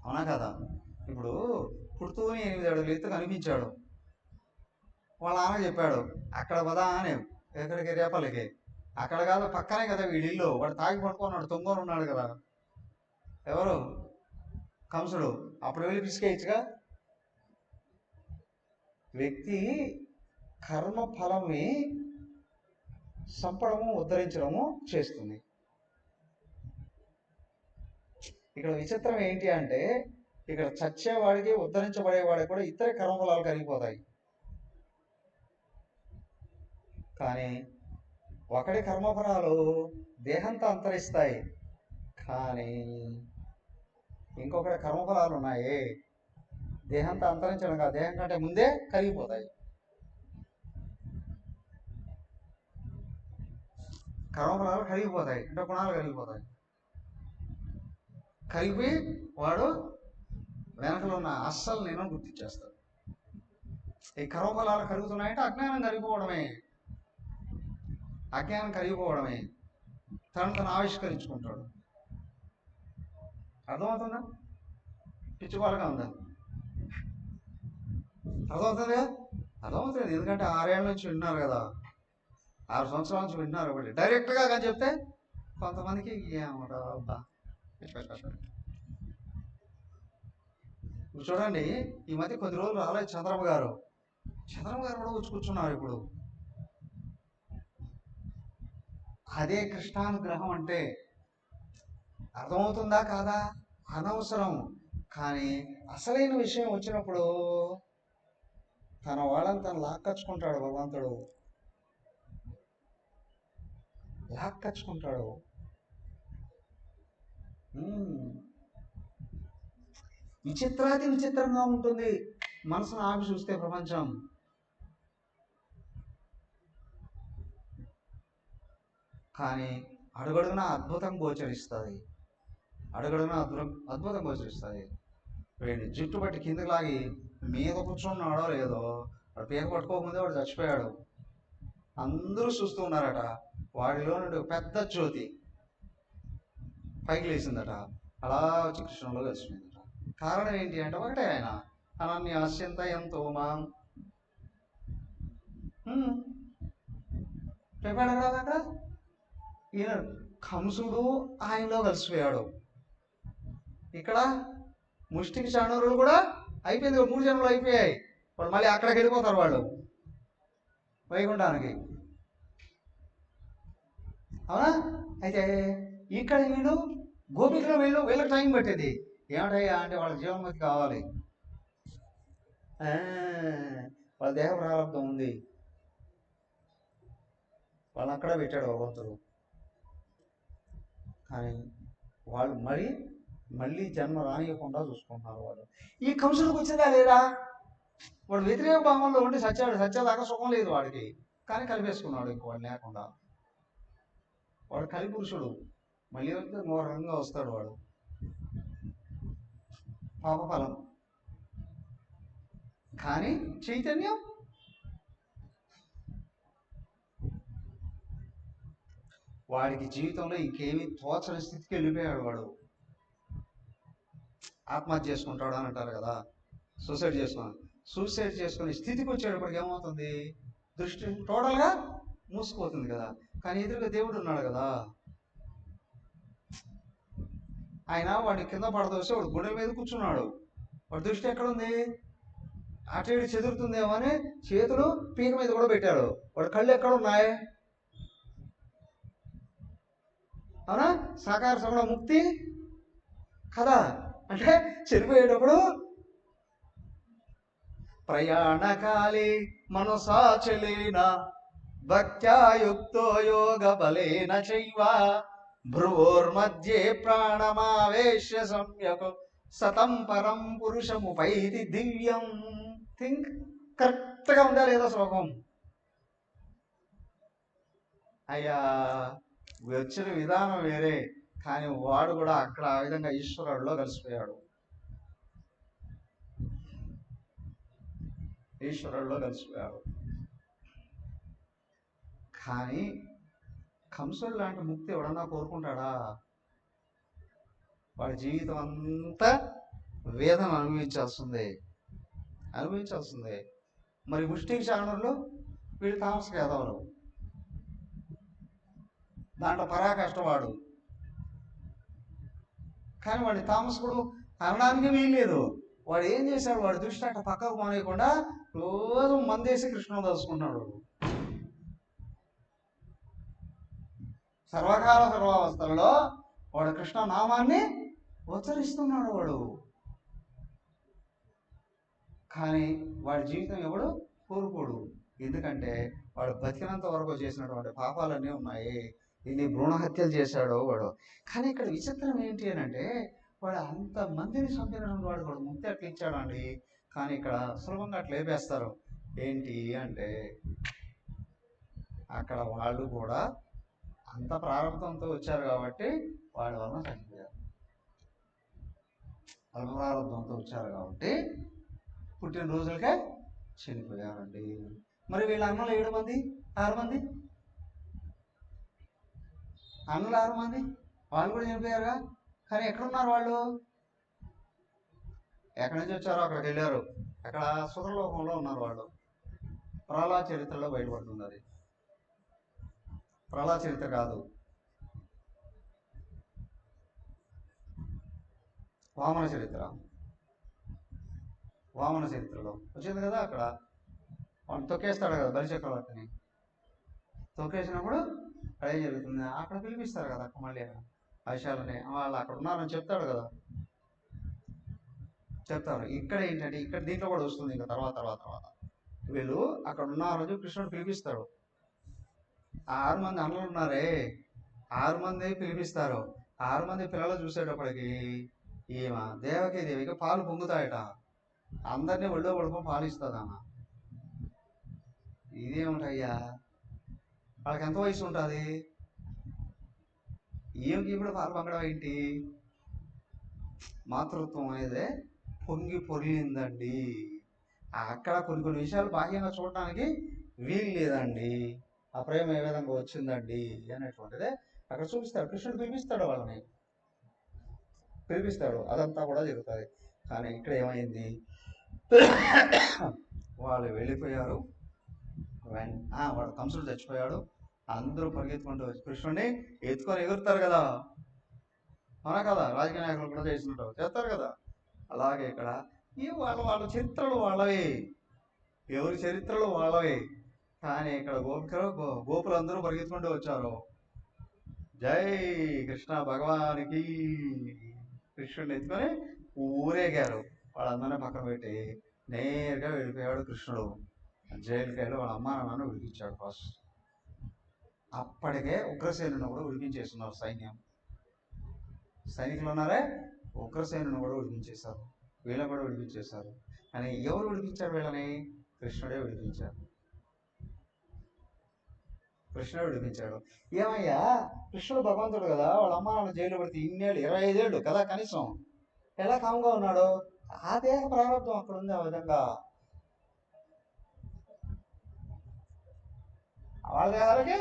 అవునా కదా? ఇప్పుడు పుడుతూనే 8 అడుగులు ఎత్తు కనిపించాడు. వాళ్ళ నాన్న చెప్పాడు అక్కడ పదా అని. ఎక్కడికి? రేపల్లికి. అక్కడ కాదు, పక్కనే కదా వీడిల్లు. వాడు తాగి పడుకున్నాడు, తొంగోని ఉన్నాడు కదా. ఎవరు? కంసుడు. అప్పుడు వెళ్ళి పిసికేయచ్చుగా. వ్యక్తి కర్మ ఫలమే చంపడము ఉద్ధరించడము చేస్తుంది. ఇక్కడ విచిత్రం ఏంటి అంటే, ఇక్కడ చచ్చేవాడికి ఉద్ధరించబడేవాడికి కూడా ఇతర కర్మఫలాలు కలిగిపోతాయి. కానీ ఒకటి కర్మఫలాలు దేహంతో అంతరిస్తాయి, కానీ ఇంకొకటి కర్మఫలాలు ఉన్నాయి దేహంతో అంతరించడం కాదు, దేహం కంటే ముందే కలిగిపోతాయి. కర్మఫలాలు కలిగిపోతాయి అంటే గుణాలు కలిగిపోతాయి. కలిపి వాడు వెనకలో ఉన్న అస్సలు నేను గుర్తించేస్తాడు. ఈ కర్మఫలాలు కలుగుతున్నాయంటే అజ్ఞానం కలిగిపోవడమే. తను ఆవిష్కరించుకుంటాడు. అర్థమవుతుందా? పిచ్చుకోవాలగా ఉందా? అర్థమవుతుందిగా? అర్థమవుతుంది. ఎందుకంటే 6 ఏళ్ళ నుంచి విన్నారు కదా, 6 సంవత్సరాల నుంచి విన్నారు ఒకటి డైరెక్ట్గా కానీ చెప్తే కొంతమందికి ఏమంటారు అబ్బా. ఇప్పుడు చూడండి, ఈ మధ్య కొద్ది రోజులు రాలేదు చంద్రబాబు గారు కూడా వచ్చి కూర్చున్నారు ఇప్పుడు. అదే కృష్ణానుగ్రహం అంటే. అర్థమవుతుందా కాదా? అనవసరం. కానీ అసలైన విషయం వచ్చినప్పుడు తన వాళ్ళని తను లాక్కచ్చుకుంటాడు భగవంతుడు, లాక్కచ్చుకుంటాడు. విచిత్రాతి విచిత్రంగా ఉంటుంది మనసును ఆపి చూస్తే ప్రపంచం. కానీ అడుగడుగున అద్భుతం గోచరిస్తుంది, అడుగడుగున అద్భుతం గోచరిస్తుంది. వీడిని జుట్టు పట్టి కిందకి లాగి మీద కూర్చున్నాడో లేదో, వాడు పీక పట్టుకోకముందే వాడు చచ్చిపోయాడు. అందరూ చూస్తూ ఉన్నారట. వాడిలో నుండి పెద్ద జ్యోతి పైకి లేచిందట, అలా వచ్చి కృష్ణంలో కలిసిపోయిందట. కారణం ఏంటి అంటే ఒకటే, ఆయన అనన్యాస్యంత ఎంతో మాం చెప్పాడు కదా అక్కడ. ఈయన కంసుడు ఆయనలో కలిసిపోయాడు. ఇక్కడ ముష్టికి చాణూరులు కూడా అయిపోయింది, 3 జన్మలు అయిపోయాయి. వాళ్ళు మళ్ళీ అక్కడికి వెళ్ళిపోతారు వాళ్ళు వైకుంఠానికి. అవునా? అయితే ఇక్కడ వీళ్ళు గోపికలో వీళ్ళకి టైం పట్టేది. ఏమిటయ్యా అంటే వాళ్ళ జీవన్మతి కావాలి, వాళ్ళ దేహ ప్రారంభం ఉంది, వాళ్ళు అక్కడ పెట్టాడు భగవంతుడు. కానీ వాళ్ళు మళ్ళీ జన్మ రానియకుండా చూసుకుంటున్నారు వాళ్ళు. ఈ కంసుడికి వచ్చిందా లేదా? వాడు వ్యతిరేక భావంలో ఉండి సత్యాదాకా సుఖం లేదు వాడికి, కానీ కలిపేసుకున్నాడు ఇంక వాడు లేకుండా. వాడు కలిపురుషుడు, మళ్ళీ వస్తే ఘోరంగా వస్తాడు వాడు. పాపఫలం. కానీ చైతన్యం వాడికి జీవితంలో ఇంకేమీ తోచని స్థితికి వెళ్ళిపోయాడు వాడు. ఆత్మహత్య చేసుకుంటాడు అని అంటారు కదా, సూసైడ్ చేసుకునే స్థితికి వచ్చేటప్పటికి ఏమవుతుంది? దృష్టి టోటల్గా మూసుకుపోతుంది కదా. కానీ ఎదురుగా దేవుడు ఉన్నాడు కదా, ఆయన వాడి కింద పడదోసి వాడు గుండెల మీద కూర్చున్నాడు. వాడి దృష్టి ఎక్కడుంది? అటు ఇటు చెదురుతుందేమో అని చేతులు పీక మీద కూడా పెట్టాడు. వాడి కళ్ళు ఎక్కడ ఉన్నాయి? అవునా? సాకార సగుణ ముక్తి కదా. అంటే చనిపోయేటప్పుడు ప్రయాణకాలే మనసాచలేన భక్త్యాయుక్తో యోగ బలేన చైవ భ్రువోర్మధ్యే ప్రాణమావేశ్య సమ్యక్ సతం పరం పురుషముపైతి దివ్యం. థింక్ కరెక్ట్గా ఉందా లేదా శ్లోకం? అయ్యా వచ్చిన విధానం వేరే, కానీ వాడు కూడా అక్కడ ఆ విధంగా ఈశ్వరుడిలో కలిసిపోయాడు. కానీ కంసుడు లాంటి ముక్తి ఎవడన్నా కోరుకుంటాడా? వాడి జీవితం అంతా వేదన అనుభవించాల్సిందే. మరి ముష్టికి చాణురులు వీళ్ళు తామస యాదవులు, దాంట్లో పరాకష్టవాడు. కానీ వాడి తామసకుడు అనడానికి వీల్లేదు. వాడు ఏం చేశాడు? వాడి దృష్టి అట్లా పక్కకు మానేయకుండా రోజు మందేసి కృష్ణుడు తలుచుకున్నాడు. సర్వకాల సర్వావస్థలలో వాడు కృష్ణ నామాన్ని ఉచ్చరిస్తున్నాడు వాడు. కానీ వాడి జీవితం ఎవడు కోరుకోడు. ఎందుకంటే వాడు బతికినంత వరకు చేసినటువంటి పాపాలన్నీ ఉన్నాయి. ఇన్ని భ్రూణ హత్యలు చేశాడు వాడు. కానీ ఇక్కడ విచిత్రం ఏంటి అని అంటే, వాడు అంతమందిని చంపినటువంటి వాడు ముక్తి అట్లా ఇచ్చాడండి. కానీ ఇక్కడ సులభంగా అట్లా లేపేస్తారు. ఏంటి అంటే అక్కడ వాళ్ళు కూడా అంత ప్రారంభంతో వచ్చారు కాబట్టి వాడి వలన చనిపోయారు. అల్ప ప్రారంభంతో వచ్చారు కాబట్టి పుట్టినరోజులకే చనిపోయారండి. మరి వీళ్ళ అన్నలు 6 మంది 6 మంది అన్నలు 6 మంది వాళ్ళు కూడా చనిపోయారుగా. కానీ ఎక్కడున్నారు వాళ్ళు? ఎక్కడి నుంచి వచ్చారో అక్కడికి వెళ్ళారు. అక్కడ సుఖలోకంలో ఉన్నారు వాళ్ళు. ప్రహ్లాద చరిత్రలో బయటపడుతుంది. అది ప్రహ్లాద చరిత్ర కాదు, వామన చరిత్ర. వామన చరిత్రలో వచ్చింది కదా, అక్కడ వాడు తొక్కేస్తాడు కదా బలిచక్రవర్తిని. తొక్కేసినప్పుడు అక్కడ ఏం జరుగుతుంది, అక్కడ పిలిపిస్తారు కదా అక్కడ మళ్ళీ ఆ విషయాలని వాళ్ళు అక్కడ ఉన్నారని చెప్తాడు కదా, చెప్తారు. ఇక్కడ ఏంటంటే ఇక్కడ దీంట్లో కూడా వస్తుంది ఇంకా తర్వాత తర్వాత తర్వాత వీళ్ళు అక్కడ ఉన్నారని కృష్ణుడు పిలిపిస్తాడు. 6 మంది అన్నలు ఉన్నారే, 6 మంది పిలిపిస్తారు. 6 మంది పిల్లలు చూసేటప్పటికి ఈమె దేవకి దేవికి పాలు పొంగుతాయట. అందరినీ ఒళ్ళో పడుకొని పాలిస్తుందన్న. ఇదేమిటయ్యా, వాళ్ళకి ఎంత వయసు ఉంటుంది, ఈమెకి ఇప్పుడు పాలు పొంగడం ఏంటి? మాతృత్వం అనేది పొంగి పొరిగిందండి. అక్కడ కొన్ని కొన్ని విషయాలు బాహ్యంగా చూడటానికి వీలు లేదండి. ఆ ప్రేమ ఏ విధంగా వచ్చిందండి అనేటువంటిదే అక్కడ చూపిస్తాడు. కృష్ణుడు పిలిపిస్తాడు, వాళ్ళని పిలిపిస్తాడు, అదంతా కూడా జరుగుతుంది. కానీ ఇక్కడ ఏమైంది, వాళ్ళు వెళ్ళిపోయారు. వాడు కంసుడు చచ్చిపోయాడు. అందరూ పరిగెత్తుకుంటూ వచ్చి కృష్ణుడిని ఎత్తుకొని ఎగురుతారు కదా, అవునా కదా, రాజకీయ నాయకులు కూడా చేస్తుంటారు, చేస్తారు కదా. అలాగే ఇక్కడ వాళ్ళ చరిత్రలు వాళ్ళవే, ఎవరి చరిత్రలు వాళ్ళవే. కానీ ఇక్కడ గోపులందరూ పరిగెత్తుకుంటూ వచ్చారు. జై కృష్ణ భగవానికి. కృష్ణుడిని ఎత్తుకొని ఊరేగారు. వాళ్ళందరినీ పక్కన పెట్టి నేరుగా వెళ్ళిపోయాడు కృష్ణుడు. జైలుకి వెళ్ళి వాళ్ళ అమ్మ నాన్నను విడిపించాడు ఫస్ట్. అప్పటికే ఉగ్రసేనుని కూడా విడిపించేస్తున్నారు సైన్యం. సైనికులు ఉన్నారే, ఉగ్రసేనుని కూడా విడిపించేశారు, వీళ్ళని కూడా విడిపించేశారు. కానీ ఎవరు విడిపించారు వీళ్ళని? కృష్ణుడే విడిపించాడు. కృష్ణుడు విడిపించాడు. ఏమయ్యా, కృష్ణుడు భగవంతుడు కదా, వాళ్ళ అమ్మ నాన్న జైలు పడితే ఇన్నేళ్ళు 25 ఏళ్ళు కదా కనీసం, ఎలా కామ్గా ఉన్నాడు? ఆ దేహ ప్రారంభం అక్కడ ఉంది. ఆ విధంగా వాళ్ళ దేహాలకి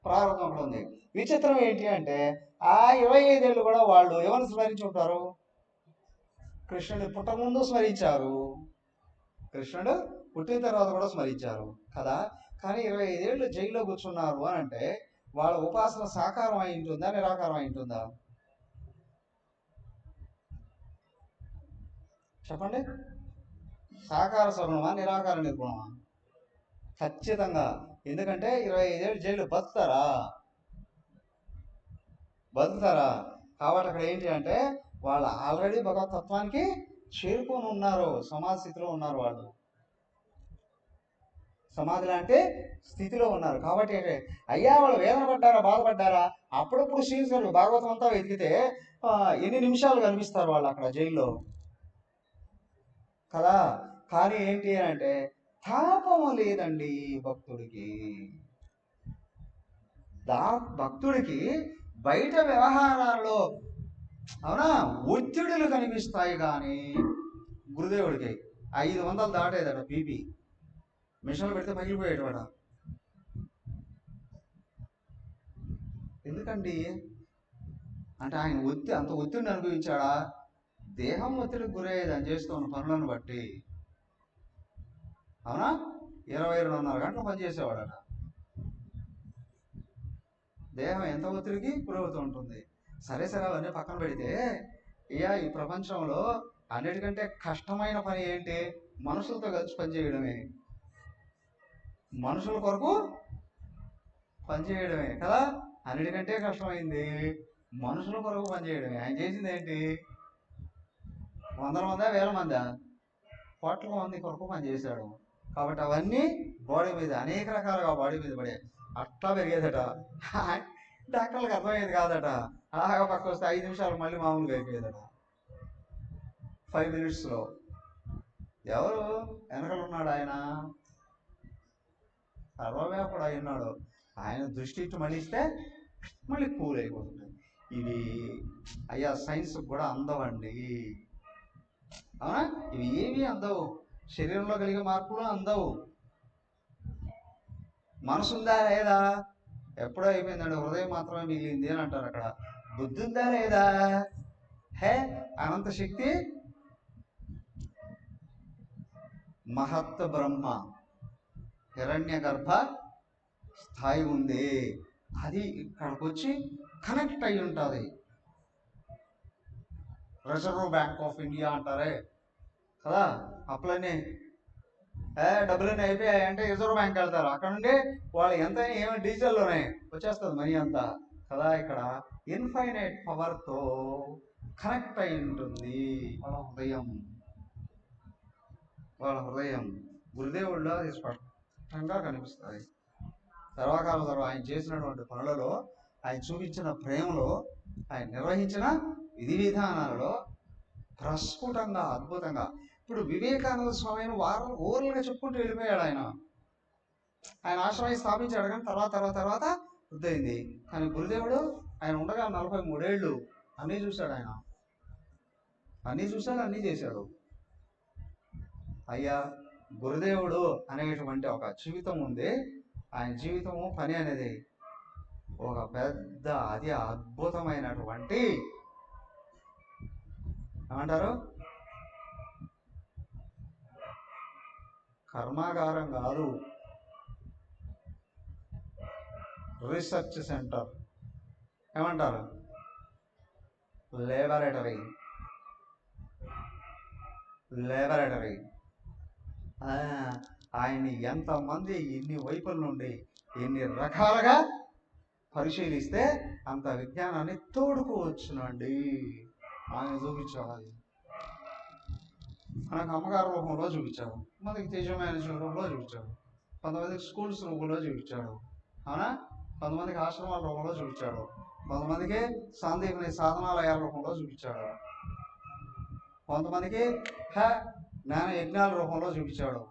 ప్రారంభం అక్కడ ఉంది. విచిత్రం ఏంటి అంటే ఆ 25 ఏళ్ళు కూడా వాళ్ళు ఎవరిని స్మరించి ఉంటారు? కృష్ణుడు పుట్టకముందు స్మరించారు, కృష్ణుడు పుట్టిన తర్వాత కూడా స్మరించారు కదా. కానీ 25 ఏళ్ళు జైల్లో కూర్చున్నారు అని అంటే వాళ్ళ ఉపాసన సాకారం అయి ఉంటుందా, నిరాకారం అయి ఉంటుందా? చెప్పండి. సాకార సగుణమా, నిరాకార నిర్గుణమా? ఖచ్చితంగా. ఎందుకంటే 25 ఏళ్ళు జైలు బతుకుతారా? కాబట్టి అక్కడ ఏంటి అంటే వాళ్ళు ఆల్రెడీ భగవతత్వానికి చేరుకొని ఉన్నారు, సమాధి స్థితిలో ఉన్నారు. వాళ్ళు సమాధి లాంటి స్థితిలో ఉన్నారు. కాబట్టి అయ్యా వాళ్ళు వేదన పడ్డారా, బాధపడ్డారా? అప్పుడప్పుడు శ్రీకృష్ణుడు భాగవతం అంతా వెతికితే ఎన్ని నిమిషాలు కనిపిస్తారు వాళ్ళు అక్కడ జైల్లో కదా. కానీ ఏంటి అంటే తాపము లేదండి భక్తుడికి. భక్తుడికి బయట వ్యవహారాల్లో అవునా ఒత్తిడులు కనిపిస్తాయి. కానీ గురుదేవుడికి 500 దాటేదట బీపీ, మిషన్లు పెడితే పగిలిపోయేటవాడ. ఎందుకండి అంటే ఆయన అంత ఒత్తిడిని అనుభవించాడా? దేహం ఒత్తిడికి గురయ్యేది అని చేస్తున్న పనులను బట్టి. అవునా, 22.5 గంటలు పనిచేసేవాడట. దేహం ఎంత ఒత్తిడికి గురవుతూ ఉంటుంది. సరే అవన్నీ పక్కన పెడితే ఈ ప్రపంచంలో అన్నిటికంటే కష్టమైన పని ఏంటి? మనుషులతో కలిసి పనిచేయడమే, మనుషుల కొరకు పనిచేయడమే కదా. అన్నిటికంటే కష్టమైంది మనుషుల కొరకు పనిచేయడమే. ఆయన చేసింది ఏంటి? 100 మందా 1000 మందా? కోట్ల మంది కొరకు పనిచేశాడు. కాబట్టి అవన్నీ బాడీ మీద అనేక రకాలుగా బాడీ మీద పడే అట్లా పెరిగేదట. డాక్టర్లకు అర్థమయ్యేది కాదట. అలాగా పక్క వస్తే 5 నిమిషాలు మళ్ళీ మామూలుగా అయిపోయేదట. 5 minutesలో. ఎవరు వెనకలు ఉన్నాడు? ఆయన సర్వవ్యాపుడు అయి ఉన్నాడు. ఆయన దృష్టి ఇటు మళ్ళిస్తే మళ్ళీ కూల్ అయిపోతుంది. ఇవి అయ్యా సైన్స్ కూడా అందవండి. అవునా, ఇవి ఏమీ అందవు. శరీరంలో కలిగే మార్పులు అందవు. మనసు ఉందా లేదా? ఎప్పుడో అయిపోయిందండి, హృదయం మాత్రమే మిగిలింది అని అంటారు. అక్కడ బుద్ధి ఉందా లేదా? అనంత శక్తి మహత్ బ్రహ్మ హిరణ్య గర్భ స్థాయి ఉంది. అది ఇక్కడికి వచ్చి కనెక్ట్ అయి ఉంటుంది. రిజర్వ్ బ్యాంక్ ఆఫ్ ఇండియా అంటారే కదా, అప్పులన్నీ డబ్బులన్నీ అయిపోయాయి అంటే రిజర్వ్ బ్యాంక్ వెళ్తారు. అక్కడ నుండి వాళ్ళు ఎంత ఏమో డిజిటల్లోనే వచ్చేస్తుంది మనీ అంతా కదా. ఇక్కడ ఇన్ఫైనైట్ పవర్తో కనెక్ట్ అయి ఉంటుంది వాళ్ళ హృదయం. గురుదేవుల్లో అది స్పష్టంగా కనిపిస్తుంది. సర్వకాల ఆయన చేసినటువంటి పనులలో, ఆయన చూపించిన ప్రేమలో, ఆయన నిర్వహించిన విధి విధానాలలో ప్రస్ఫుటంగా అద్భుతంగా. ఇప్పుడు వివేకానంద స్వామిని ఊర్లుగా చెప్పుకుంటూ వెళ్ళిపోయాడు. ఆయన ఆశ్రమం స్థాపించాడు, కానీ తర్వాత వృద్ధయింది. కానీ గురుదేవుడు ఆయన ఉండగా 43 ఏళ్ళు అన్నీ చూశాడు. ఆయన అన్నీ చూశాడు, అన్నీ చేశాడు. అయ్యా గురుదేవుడు అనేటువంటి ఒక జీవితం ఉంది. ఆయన జీవితము పని అనేది ఒక పెద్ద అతి అద్భుతమైనటువంటి ఏమంటారు కర్మాగారం కాదు, రీసెర్చ్ సెంటర్. ఏమంటారు లేబొరేటరీ. ఆయన్ని ఎంతమంది ఎన్ని వైపుల నుండి ఎన్ని రకాలుగా పరిశీలిస్తే అంత విజ్ఞానాన్ని తోడుకోవచ్చునండి. ఆయన చూపించాలి. మనకు అమ్మగారి రూపంలో చూపించాడు, మనకి తేజమైన రూపంలో చూపించాడు, కొంతమందికి స్కూల్స్ రూపంలో చూపించాడు, అవునా, కొంతమందికి ఆశ్రమాల రూపంలో చూపించాడు, కొంతమందికి సాందీపని సాధనాలయాల రూపంలో చూపించాడు, కొంతమందికి జ్ఞాన యజ్ఞాల రూపంలో చూపించాడు,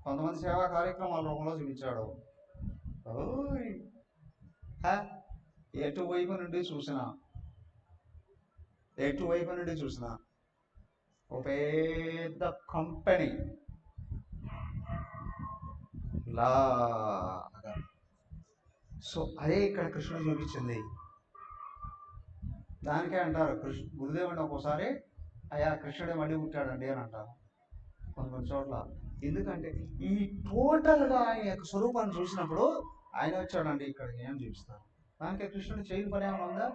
కొంతమంది సేవా కార్యక్రమాల రూపంలో చూపించాడు. ఎటువైపు నుండి చూసినా ఒక పెద్ద కంపెనీ లాగా. సో అదే ఇక్కడ కృష్ణుడు చూపించింది. దానికే అంటారు గురుదేవుడిని ఒక్కోసారి అయ్యా కృష్ణుడే మళ్ళీ పుట్టాడండి అని అంటారు కొన్ని చోట్ల. ఎందుకంటే ఈ టోటల్గా ఆయన యొక్క స్వరూపాన్ని చూసినప్పుడు ఆయన వచ్చాడండి ఇక్కడికి ఏం చూపిస్తారు. దానికే కృష్ణుడు చేయని పని ఏమైనా ఉందా?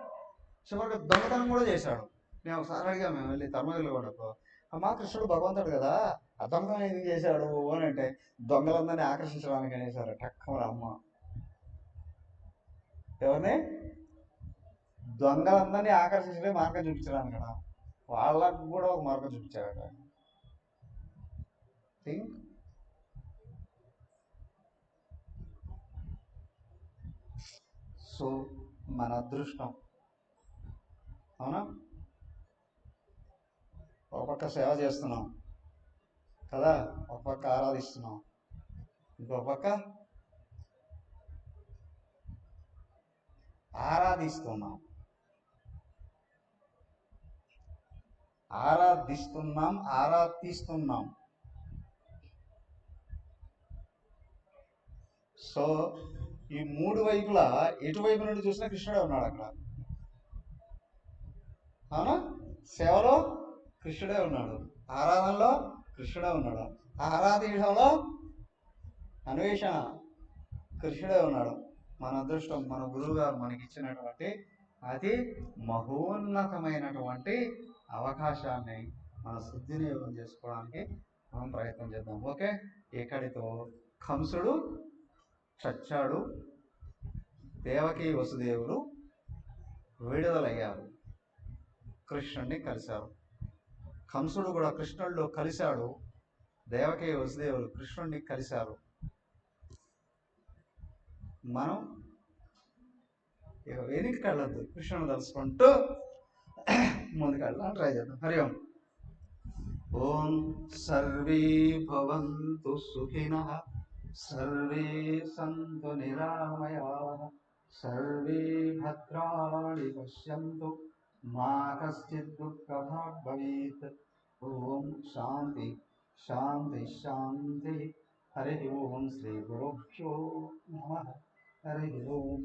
చివరికి దొంగతనం కూడా చేశాడు. నేను ఒకసారి అడిగా, మేము వెళ్ళి తరుమలలో ఉన్నప్పుడు, అమ్మా కృష్ణుడు భగవంతుడు కదా, ఆ దొంగతనం ఎందుకు చేశాడు అని అంటే, దొంగలందరినీ ఆకర్షించడానికి అనేసారు. టక్కమర అమ్మ ఎవరిని? దొంగలందరినీ ఆకర్షించే మార్గం చూపించడానికి కదా, వాళ్ళకు కూడా ఒక మార్గం చూపించారట. థింక్. సో మన అదృష్టం, అవునా, ఒక పక్క సేవ చేస్తున్నాం కదా, ఒక పక్క ఆరాధిస్తున్నాం, ఇంకో పక్క ఆరాధిస్తున్నాం. సో ఈ మూడు వైపులా ఎటువైపు నుండి చూసినా కృష్ణుడే ఉన్నాడు అక్కడ, అవునా. సేవలో కృష్ణుడే ఉన్నాడు, ఆరాధనలో కృష్ణుడే ఉన్నాడు, ఆరాధించడంలో అన్వేషణ కృష్ణుడే ఉన్నాడు. మన అదృష్టం, మన గురువు గారు మనకి ఇచ్చినటువంటి అతి మహోన్నతమైనటువంటి అవకాశాన్ని మన సద్వినియోగం చేసుకోవడానికి మనం ప్రయత్నం చేద్దాం. ఓకే, ఇక్కడితో కంసుడు చచ్చాడు, దేవకి వసుదేవులు విడుదలయ్యారు, కృష్ణుడిని కలిశారు. కంసుడు కూడా కృష్ణుడిలో కలిశాడు, దేవకి వసుదేవులు కృష్ణుడిని కలిశారు. మనం ఇక వెనక్కి వెళ్ళద్దు, కృష్ణుని తలుసుకుంటూ ముందుకెళ్ళాలని ట్రై చేద్దాం. హరి ఓం. ఓం సర్వే భవంతు సుఖినః, సర్వే సంతు నిరామయాః, సర్వే భద్రాణి పశ్యంతు, మా కశ్చిద్ దుఃఖభాగ్ భవేత్. ఓం శాంతి శాంతి శాంతి. హరి ఓం. శ్రీ గురుభ్యో నమః. హరి ఓం.